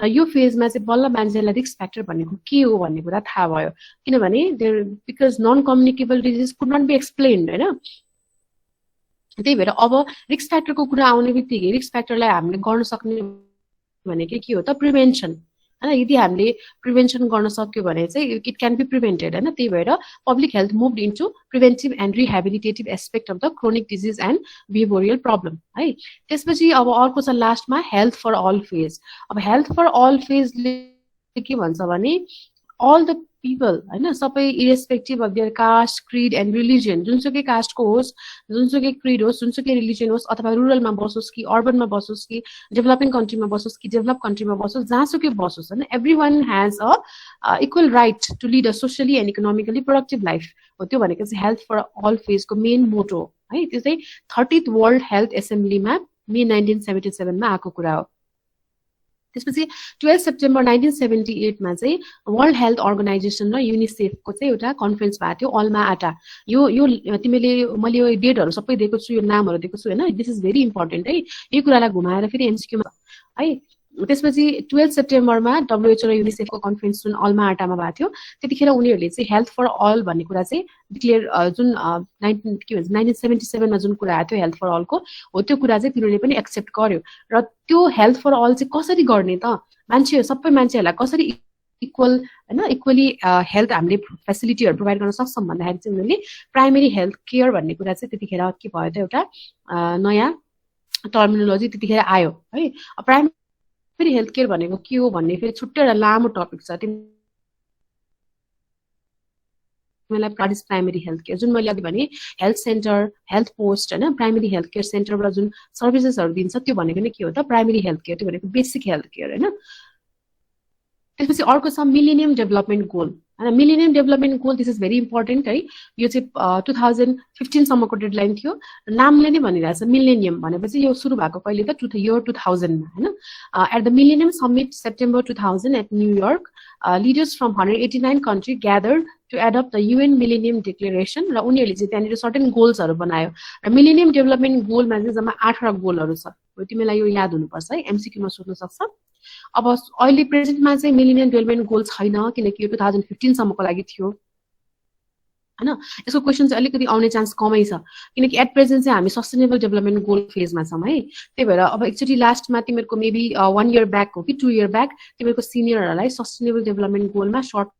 यो फेजमा चाहिँ बल्ल मान्छेलाई रिस्क फ्याक्टर भनेको के हो भन्ने कुरा थाहा भयो, किनभने because non communicable disease could not be explained होइन। त्यही भएर अब रिस्क फ्याक्टरको कुरा आउने बित्तिकै रिस्क फ्याक्टरलाई हामीले गर्न सक्ने भनेको के हो त, प्रिभेन्सन होइन। यदि हामीले प्रिभेन्सन गर्न सक्यो भने चाहिँ इट क्यान बी प्रिभेन्टेड होइन। त्यही भएर public health moved into preventive and rehabilitative aspect of the chronic disease and behavioural problem है। त्यसपछि अब अर्को छ लास्टमा हेल्थ फर अल फेज। अब हेल्थ फर अल फेजले के भन्छ भने अल द पिपल होइन, सबै irrespective of their caste, creed and religion, जुनसुकै कास्टको होस्, जुनसुकै क्रिड होस्, जुनसुकै रिलिजन होस्, अथवा रुरलमा बसोस् कि अर्बनमा बसोस् कि डेभलपिङ कन्ट्रीमा बसोस् कि डेभलप कन्ट्रीमा बसोस्, जहाँसुकै बसोस् होइन, every one has a equal right to lead a socially and economically productive life हो। त्यो भनेको चाहिँ हेल्थ फर अल फेजको मेन मोटो है। त्यो चाहिँ 30th वर्ल्ड हेल्थ एसेम्ब्लीमा मे 1977 मा आएको कुरा हो। त्यसपछि 12 सेप्टेम्बर 1978 मा चाहिँ वर्ल्ड हेल्थ अर्गनाइजेसन र युनिसेफको चाहिँ एउटा कन्फरेन्स भएको थियो अल्मा आटा। यो तिमीले मैले यो डेटहरू सबै दिएको छु, यो नामहरू दिएको छु होइन। दिस इज भेरी इम्पोर्टेन्ट है। यो कुरालाई घुमाएर फेरि एमसिक्यूमा है। त्यसपछि 12 सेप्टेम्बरमा WHO र युनिसेफको कन्फरेन्स जुन अल्मा आटामा भएको थियो, त्यतिखेर उनीहरूले चाहिँ हेल्थ फर अल भन्ने कुरा चाहिँ डिक्लेयर जुन 1977 मा जुन कुरा आएको थियो हेल्थ फर अलको हो, त्यो कुरा चाहिँ तिनीहरूले पनि एक्सेप्ट गर्यो। र त्यो हेल्थ फर अल चाहिँ कसरी गर्ने त, सबै मान्छेहरूलाई कसरी इक्वल होइन, इक्वली हेल्थ हामीले फेसिलिटीहरू प्रोभाइड गर्न सक्छौँ भन्दाखेरि चाहिँ उनीहरूले प्राइमेरी हेल्थ केयर भन्ने कुरा चाहिँ त्यतिखेर के भयो त, एउटा नयाँ टर्मिनोलोजी त्यतिखेर आयो है। प्राइमेरी हेल्थ केयर भनेको के हो भन्ने फेरि छुट्टै एउटा लामो टपिक छ। तिमीलाई प्राइमेरी हेल्थ केयर जुन मैले अघि भने हेल्थ सेन्टर, हेल्थ पोस्ट होइन, प्राइमेरी हेल्थ केयर सेन्टरबाट जुन सर्भिसेसहरू दिन्छ त्यो भनेको नै के हो त, प्राइमेरी हेल्थ केयर। त्यो भनेको बेसिक हेल्थ केयर होइन। त्यसपछि अर्को छ मिलेनियम डेभलपमेन्ट गोल होइन। Millennium development goal this is very important है। यो चाहिँ 2015 सम्मको डेडलाइन थियो। नामले नै भनिरहेछ मिलेनियम भनेपछि यो सुरु भएको कहिले त year 2000 मा होइन। At the millennium summit September 2000 at new york, leaders from 189 countries gathered to adopt the UN Millennium Declaration र उनीहरूले चाहिँ त्यहाँनिर सर्टेन गोल्सहरू बनायो। र मिलेनियम डेभलपमेन्ट गोलमा चाहिँ जम्मा 8 गोलहरू छ। तिमीलाई यो याद हुनुपर्छ है, एमसिक्यूमा सोध्न सक्छ। अब अहिले प्रेजेन्टमा चाहिँ मिलेनियम डेभलपमेन्ट गोल छैन, किनकि यो 2015 सम्मको लागि थियो होइन। यसको क्वेसन चाहिँ अलिकति आउने चान्स कमै छ, किनकि एट प्रेजेन्ट चाहिँ हामी सस्टेनेबल डेभलपमेन्ट गोल फेजमा छौँ है। त्यही भएर अब एकचोटि लास्टमा तिमीहरूको मेबी 1 year ब्याक हो कि 2 year ब्याक तिमीहरूको सिनियरहरूलाई सस्टेनेबल डेभलपमेन्ट गोलमा सर्ट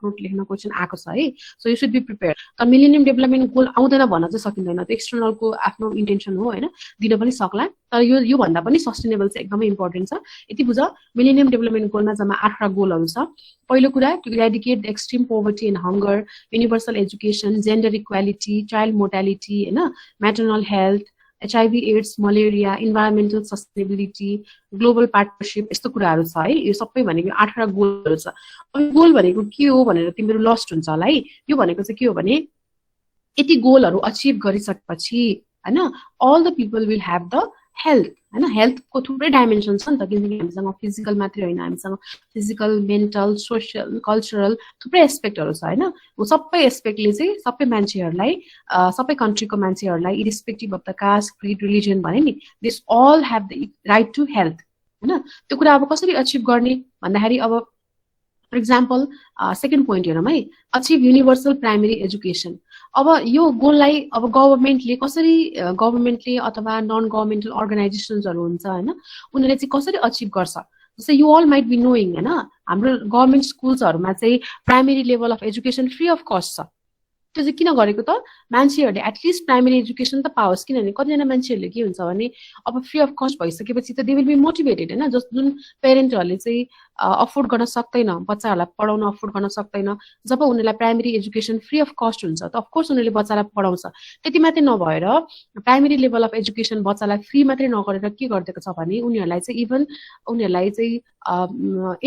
नोट लेख्न क्वेसन आएको छ है। So you should be prepare. तर मिलेनियम डेभलपमेन्ट गोल आउँदैन भन्न चाहिँ सकिँदैन, त्यो एक्सटर्नलको आफ्नो इन्टेन्सन हो होइन, दिन पनि सक्ला। तर यो भन्दा पनि सस्टेनेबल चाहिँ एकदमै इम्पोर्टेन्ट छ। यति बुझ, मिलेनियम डेभलपमेन्ट गोलमा जम्मा 8 गोलहरू छ। पहिलो कुरा to eradicate the extreme poverty and hunger, universal education, gender equality, child mortality होइन, maternal health, HIV AIDS, malaria, environmental sustainability, global partnership, यस्तो कुराहरू छ है। यो सबै भनेको 8 गोलहरू छ। अब गोल भनेको के हो भनेर तिमीहरू लस्ट हुन्छ होला है। यो भनेको चाहिँ के हो भने यति गोलहरू अचिभ गरिसकेपछि होइन, all the people will have the health हैन हेल्थको थुप्रै डाइमेन्सन छ नि त किनकि हामीसँग फिजिकल मात्रै होइन हामीसँग फिजिकल मेन्टल सोसियल कल्चरल थुप्रै एस्पेक्टहरू छ हैन सबै एस्पेक्टले चाहिँ सबै मान्छेहरूलाई सबै कन्ट्रीको मान्छेहरूलाई irrespective of the caste creed religion भने नि this all have the right to health हैन त्यो कुरा अब कसरी अचिभ गर्ने भन्दाखेरि अब फर इक्जाम्पल सेकेन्ड पोइन्ट हेरौँ है अचिभ युनिभर्सल प्राइमेरी एजुकेसन अब यो गोललाई अब गभर्मेन्टले कसरी गभर्मेन्टले अथवा नन गभर्मेन्टल अर्गनाइजेसन्सहरू हुन्छ हैन उनीहरूले चाहिँ कसरी अचिभ गर्छ जस्तै you all might be knowing हैन हाम्रो गभर्मेन्ट स्कुल्सहरूमा चाहिँ primary level of education free of cost छ त्यो चाहिँ किन गरेको त मान्छेहरूले एटलिस्ट प्राइमेरी एजुकेसन त पाओस् किनभने कतिजना मान्छेहरूले के हुन्छ भने अब फ्री अफ कस्ट भइसकेपछि त दे विल बी मोटिभेटेड हैन जुन पेरेन्टहरूले चाहिँ अफोर्ड गर्न सक्दैन बच्चाहरूलाई पढाउन अफोर्ड गर्न सक्दैन जब उनीहरूलाई primary education free of cost हुन्छ त अफकोर्स उनीहरूले बच्चालाई पढाउँछ त्यति मात्रै नभएर प्राइमेरी लेभल अफ एजुकेसन बच्चालाई फ्री मात्रै नगरेर के गरिदिएको छ भने उनीहरूलाई चाहिँ इभन उनीहरूलाई चाहिँ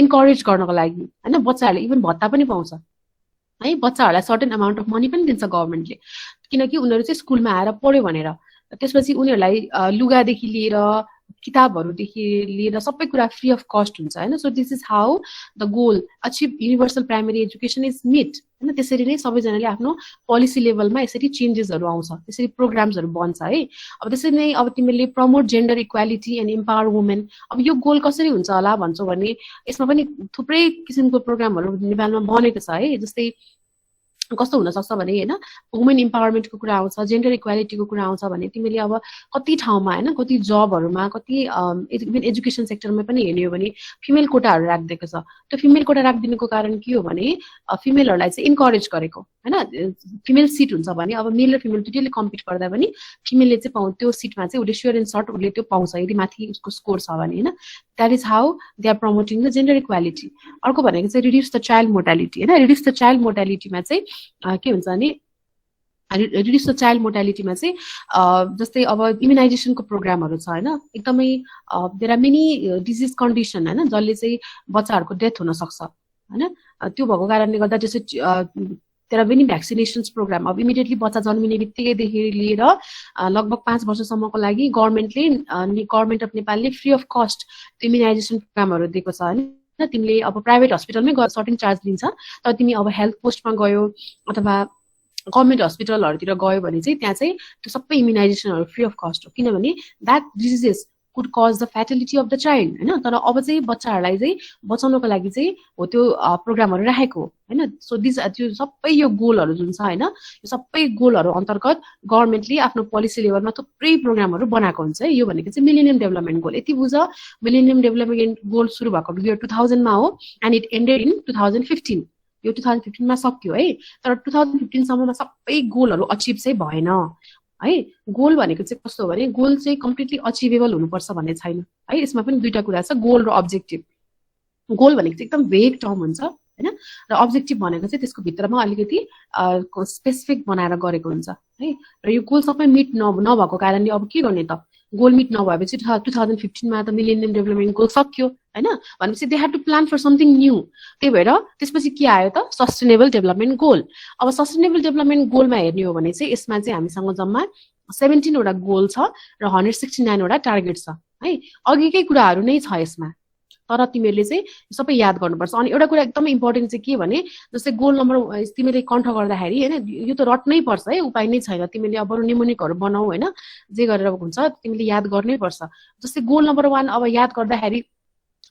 इन्करेज गर्नको लागि हैन बच्चाहरूले इभन भत्ता पनि पाउँछ है बच्चाहरूलाई सर्टेन अमाउन्ट अफ मनी पनि दिन्छ गभर्मेन्टले किनकि उनीहरू चाहिँ स्कुलमा आएर पढ्यो भनेर त्यसपछि उनीहरूलाई लुगादेखि लिएर किताबहरूदेखि लिएर सबै कुरा फ्री अफ कस्ट हुन्छ हैन so this is how the goal achieve universal primary education is meet हैन त्यसरी नै सबैजनाले आफ्नो पोलिसी लेभलमा यसरी चेन्जेसहरू आउँछ त्यसरी प्रोग्राम्सहरू बन्छ है अब त्यसरी नै अब तिमीले promote gender equality and empower women अब यो गोल कसरी हुन्छ होला भन्छौ भने यसमा पनि थुप्रै किसिमको प्रोग्रामहरू नेपालमा बनेको छ है जस्तै कस्तो हुन सक्छ भने हैन वुमेन इम्पावरमेन्टको कुरा आउँछ जेन्डर इक्वालिटीको कुरा आउँछ भने तिमीले अब कति ठाउँमा हैन कति जबहरुमा कति इभन एजुकेसन सेक्टरमा पनि हेर्ने हो भने फिमेल कोटाहरु राख्दिएको छ त्यो फिमेल कोटा राख्दिनुको कारण के हो भने फिमेलहरुलाई चाहिँ इन्करेज गरेको हैन फिमेल सिट हुन्छ भने अब मेल र फिमेल दुईटैले कम्पिट गर्दा पनि फिमेलले चाहिँ पाउँछ त्यो सिटमा चाहिँ उले स्योर एन्ड सर्ट उले त्यो पाउँछ यदि माथि उसको स्कोर छ भने हैन that is how they are promoting the gender equality अर्को भनेको चाहिँ रिड्युस द चाइल्ड मोर्टालिटी हैन रिड्युस द चाइल्ड मोर्टालिटीमा चाहिँ के हुन्छ भने रिड्युस द चाइल्ड मोर्टालिटीमा चाहिँ जस्तै अब इम्युनाइजेसनको प्रोग्रामहरु छ हैन एकदमै there are many disease condition हैन जसले चाहिँ बच्चाहरुको डेथ हुन सक्छ हैन त्यो भएको कारणले गर्दा जस्तै देयर आर मेनी भ्याक्सिनेसन्स प्रोग्राम अब इमिडिएटली बच्चा जन्मिने बित्तिकैदेखि लिएर लगभग 5 वर्षसम्मको लागि गभर्नमेन्ट अफ नेपालले फ्री अफ कस्ट इम्युनाइजेसन प्रोग्रामहरु दिएको छ हैन तिमीले अब प्राइभेट हस्पिटलमै गएर सर्टिङ चार्ज लिन्छ तर तिमी अब हेल्थ पोस्टमा गयो अथवा गभर्नमेन्ट हस्पिटलहरुतिर गयो भने चाहिँ त्यहाँ चाहिँ त्यो सबै इम्युनाइजेसनहरु फ्री अफ कस्ट हो किनभने that diseases could cause the fatality of the child हैन तर अब चाहिँ बच्चाहरुलाई चाहिँ बचाउनको लागि चाहिँ हो त्यो प्रोग्रामहरु राखेको हैन सो दिस त्यो सबै यो गोलहरु जुन छ हैन यो सबै गोलहरु अन्तर्गत गभर्नमेन्टले आफ्नो पोलिसी लेभलमा थुप्रै प्रोग्रामहरु बनाएको हुन्छ है यो भनेको चाहिँ मिलेनियम डेभलपमेन्ट गोल यति बुझ मिलेनियम डेभलपमेन्ट गोल सुरु भएको इयर 2000 मा हो एन्ड इट एन्डेड इन 2015 यो 2015 मा सक्यो है तर 2015 सम्ममा सबै गोलहरु अचिभ चाहिँ भएन है गोल भनेको चाहिँ कस्तो हो भने गोल चाहिँ कम्प्लिटली अचिभेबल हुनुपर्छ भन्ने छैन है यसमा पनि दुईटा कुरा छ गोल र अब्जेक्टिभ गोल भनेको चाहिँ एकदम भेग टर्म हुन्छ हैन र अब्जेक्टिभ भनेको चाहिँ त्यसको भित्रमा अलिकति स्पेसिफिक बनाएर गरेको हुन्छ है र यो गोल सबै मिट नभएको कारणले अब के गर्ने त गोल मिट नभएपछि 2015 मा त मिलेनियम डेभलपमेन्ट गोल सक्यो हैन भनेपछि they had to plan for something new त्यही भएर त्यसपछि के आयो त सस्टेनेबल डेभलपमेन्ट गोल अब सस्टेनेबल डेभलपमेन्ट गोलमा हेर्ने हो भने चाहिँ यसमा चाहिँ हामीसँग जम्मा 17 वटा गोल छ र 169 वटा टार्गेट छ है अघिकै कुराहरु नै छ यसमा तर तिमीहरूले चाहिँ सबै याद गर्नुपर्छ अनि एउटा कुरा एकदमै इम्पोर्टेन्ट चाहिँ के भने जस्तै गोल नम्बर तिमीले कन्ठ गर्दाखेरि हैन यो त रट्नै पर्छ है उपाय नै छैन तिमीले अब निमोनिकहरु बनाऊ हैन जे गरेर हुन्छ तिमीले याद गर्नै पर्छ जस्तै गोल नम्बर 1 अब याद गर्दाखेरि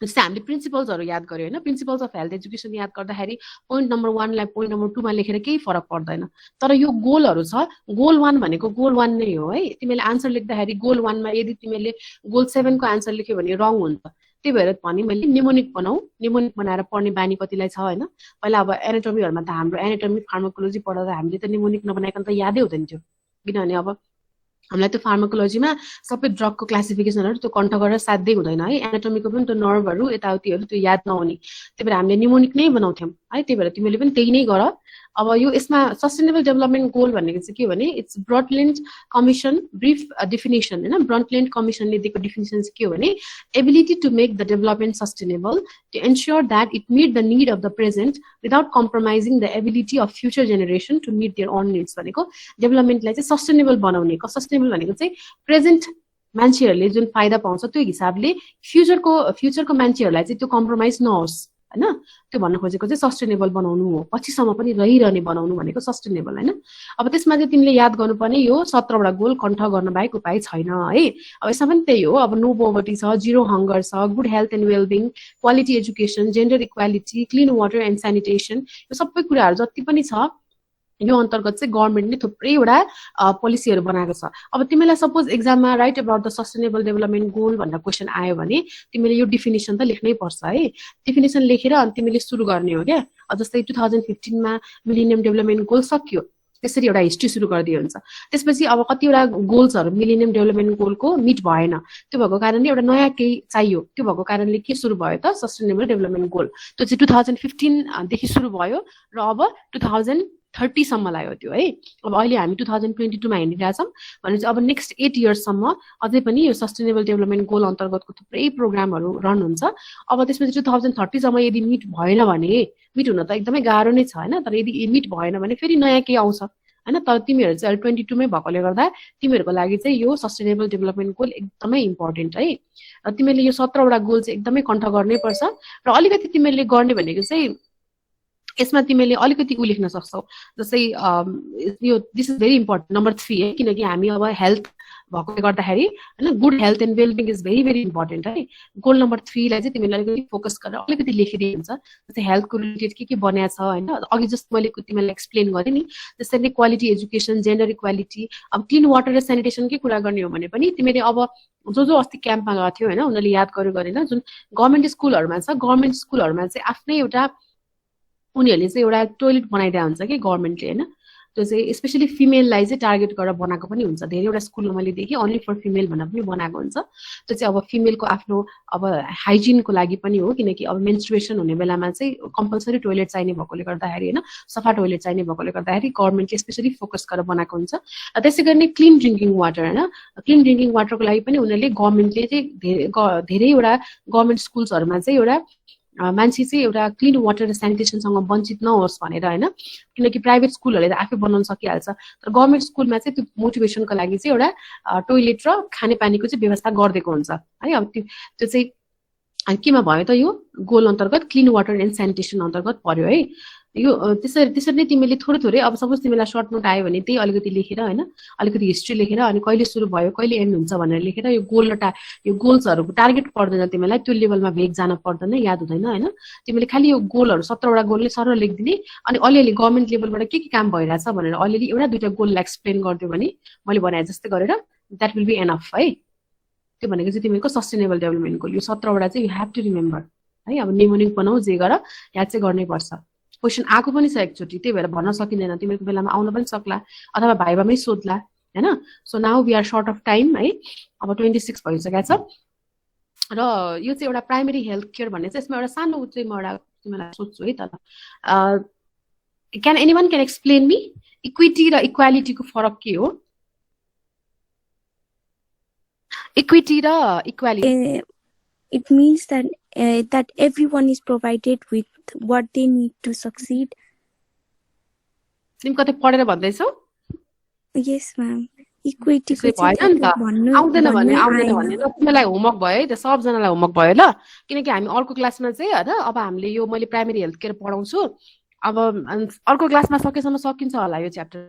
जस्तै हामीले प्रिन्सिपल्सहरु याद गर्यो हैन प्रिन्सिपल्स अफ हेल्थ एजुकेसन याद गर्दाखेरि पोइन्ट नम्बर 1 लाई पोइन्ट नम्बर 2 मा लेखेर केही फरक पर्दैन तर यो गोलहरु छ गोल 1 भनेको गोल 1 नै हो है तिमीले आन्सर लेख्दाखेरि गोल 1 मा यदि तिमीले गोल 7 को आन्सर लेख्यो भने रङ हुन्छ त्यही भएर भने मैले निमोनिक बनाऊ निमोनिक बनाएर पढ्ने बानी कतिलाई छ हैन पहिला अब एनाटोमीहरुमा त हाम्रो एनाटोमी फार्माकोलोजी पढ्दा हामीले त निमोनिक नबनाइकन त यादै हुँदैन थियो किनभने अब हामीलाई त्यो फार्माकोलोजीमा सबै ड्रगको क्लासिफिकेसनहरु त्यो कन्ठ गरेर साध्यै हुँदैन है एनाटोमीको पनि त्यो नर्भहरु यताउतिहरु त्यो याद नहुने त्यही भएर हामीले निमोनिक नै बनाउँथ्यौं है त्यही भएर तिमीले पनि त्यही नै गर अब यो यसमा सस्टेनेबल डेभलपमेन्ट गोल भनेको चाहिँ के भने it's Brundtland commission brief definition हैन ब्रडल्यान्ड कमिसनले दिएको डेफिनेसन चाहिँ के हो भने ability to make the development sustainable to ensure that it meet the need of the present without compromising the ability of future generation to meet their own needs भनेको डेभलपमेन्टलाई चाहिँ सस्टेनेबल बनाउने सस्टेनेबल भनेको चाहिँ प्रेजेन्ट मान्छेहरूले जुन फाइदा पाउँछ त्यो हिसाबले फ्युचरको मान्छेहरूलाई चाहिँ त्यो कम्प्रोमाइज नहोस् हैन। त्यो भन्न खोजेको चाहिँ सस्टेनेबल बनाउनु हो, पछिसम्म पनि रहिरहने बनाउनु भनेको सस्टेनेबल हैन। अब त्यसमा चाहिँ तिमीले याद गर्नुपर्ने यो 17 वटा गोल कण्ठ गर्न बाहेक उपाय छैन है। अब यसमा पनि त्यही हो, अब नो पोभर्टी छ, जिरो हङ्गर छ, good health and wellbeing, quality education, gender equality, clean water and sanitation, यो सबै कुराहरू जति पनि छ यो अन्तर्गत चाहिँ गभर्नमेन्टले थुप्रैवटा पोलिसीहरू बनाएको छ। अब तिमीलाई सपोज एक्जाममा write about the sustainable development goal भनेर क्वेसन आयो भने तिमीले यो डिफिनिसन त लेख्नै पर्छ है। डिफिनिसन लेखेर अनि तिमीले सुरु गर्ने हो क्या। जस्तै 2015 मा मिलेनियम डेभलपमेन्ट गोल सकियो, त्यसरी एउटा हिस्ट्री सुरु गरिदियो हुन्छ। त्यसपछि अब कतिवटा गोल्सहरू मिलेनियम डेभलपमेन्ट गोलको मिट भएन, त्यो भएको कारणले एउटा नयाँ केही चाहियो, त्यो भएको कारणले के सुरु भयो त सस्टेनेबल डेभलपमेन्ट गोल। त्यो चाहिँ 2015 देखि सुरु भयो र अब 2030 सम्म लाग्यो त्यो है। अब अहिले हामी 2022 मा हिँडिरहेछौँ भने चाहिँ अब नेक्स्ट 8 इयर्ससम्म अझै पनि यो सस्टेनेबल डेभलपमेन्ट गोल अन्तर्गतको थुप्रै प्रोग्रामहरू रन हुन्छ। अब त्यसपछि 2030 सम्म यदि मिट भएन भने, मिट हुन त एकदमै गाह्रो नै छ हैन, तर यदि मिट भएन भने फेरि नयाँ केही आउँछ हैन। तर तिमीहरू चाहिँ 22 मै भएकोले गर्दा तिमीहरूको लागि चाहिँ यो सस्टेनेबल डेभलपमेन्ट गोल एकदमै इम्पोर्टेन्ट है। र तिमीले यो 17 वटा गोल चाहिँ एकदमै कण्ठ गर्नै पर्छ। र अलिकति तिमीले गर्ने भनेको चाहिँ यसमा तिमीले अलिकति उ लेख्न सक्छौ, जस्तै यो this is very important number 3 है, किनकि हामी अब हेल्थ भएकोले गर्दाखेरि हैन good health and well-being is very very important है। गोल नम्बर 3 लाई चाहिँ तिमीले अलिकति फोकस गरेर अलिकति लेखिदिए हुन्छ। जस्तै हेल्थको रिलेटेड के बनाएको छ हैन, अघि जस्तो मैले तिमीलाई एक्सप्लेन गरेँ नि, जस्तै नै क्वालिटी एजुकेसन, जेन्डर इक्वालिटी, अब क्लिन वाटर र स्यानिटेसनकै कुरा गर्ने हो भने पनि तिमीले अब जो अस्ति क्याम्पमा गएको थियो हैन, उनीहरूले याद गरेन जुन गभर्नमेन्ट स्कुलहरूमा छ, गभर्नमेन्ट स्कुलहरूमा चाहिँ आफ्नै एउटा उनीहरूले चाहिँ एउटा टोयलेट बनाइदिएको हुन्छ कि गभर्नमेन्टले हैन। त्यो चाहिँ स्पेसली फिमेललाई चाहिँ टार्गेट गरेर बनाएको पनि हुन्छ। धेरैवटा स्कुलमा मैले देखेँ ओन्ली फर फिमेल भनेर पनि बनाएको हुन्छ। त्यो चाहिँ अब फिमेलको आफ्नो अब हाइजिनको लागि पनि हो, किनकि अब मेन्स्ट्रुएसन हुने बेलामा चाहिँ कम्पलसरी टोयलेट चाहिने भएकोले गर्दाखेरि हैन, सफा टोयलेट चाहिने भएकोले गर्दाखेरि गभर्नमेन्टले स्पेसली फोकस गरेर बनाएको हुन्छ। र त्यसै गरी नै क्लिन ड्रिङ्किङ वाटर हैन, क्लिन ड्रिङ्किङ वाटरको लागि पनि उनीहरूले गभर्नमेन्टले चाहिँ धेरैवटा गभर्नमेन्ट स्कुल्सहरूमा चाहिँ एउटा मान्छे चाहिँ एउटा क्लिन वाटर र स्यानिटेसनसँग वञ्चित नहोस् भनेर हैन, किनकि प्राइभेट स्कुलहरूले त आफै बनाउन सकिहाल्छ, तर गभर्नमेन्ट स्कुलमा चाहिँ त्यो मोटिभेसनको लागि चाहिँ एउटा टोयलेट र खानेपानीको चाहिँ व्यवस्था गरिदिएको हुन्छ है। अब त्यो चाहिँ केमा भयो त यो गोल अन्तर्गत क्लिन वाटर एन्ड स्यानिटेसन अन्तर्गत पर्यो है। यो त्यसरी नै तिमीले थोरै अब सपोज तिमीलाई सर्ट नोट आयो भने त्यही अलिकति लेखेर हैन, अलिकति हिस्ट्री लेखेर अनि कहिले सुरु भयो कहिले एन्ड हुन्छ भनेर लेखेर यो गोल र यो गोल्सहरूको टार्गेट पर्दैन तिमीलाई, त्यो लेभलमा भेग जान पर्दैन, याद हुँदैन हैन। तिमीले खालि यो गोलहरू 17 वटा गोलले सरल लेखिदिने अनि अलिअलि गभर्नमेन्ट लेभलबाट के काम भइरहेछ भनेर अलिअलि एउटा दुईटा गोललाई एक्सप्लेन गरिदियो भने मैले भने जस्तै गरेर द्याट विल बी एनफ है। त्यो भनेको चाहिँ तिमीको सस्टेनेबल डेभलपमेन्ट गोल यो 17 वटा चाहिँ यु हेभ टु रिमेम्बर है। अब निमोनिक बनाऊ जे गर याद चाहिँ गर्नै पर्छ। क्वेसन आएको पनि छ एकचोटि, त्यही भएर भन्न सकिँदैन, तिमीको बेलामा आउन पनि सक्ला अथवा भाइबामै सोध्ला हैन। So now we are short of time है, अब 26 भइसकेको छ। र यो चाहिँ एउटा प्राइमेरी हेल्थ केयर भन्ने चाहिँ यसमा एउटा सानो चाहिँ म एउटा तिमीलाई सोध्छु है त। Can anyone can explain me equity र इक्वालिटीको फरक के हो? इक्विटी र equality It means that everyone is provided with what they need to succeed. तिमी कतै पढेर भन्दैछौ? Yes, ma'am. Equity भएन नि त, आउँदैन भने तिमीलाई होमवर्क भयो है त, सबजनालाई होमवर्क भयो ल, किनकि हामी अर्को क्लासमा चाहिँ हैन अब हामीले यो मैले प्राइमेरी हेल्थ केयर पढाउँछु, अब अर्को क्लासमा सकेसम्म सकिन्छ होला यो च्याप्टर।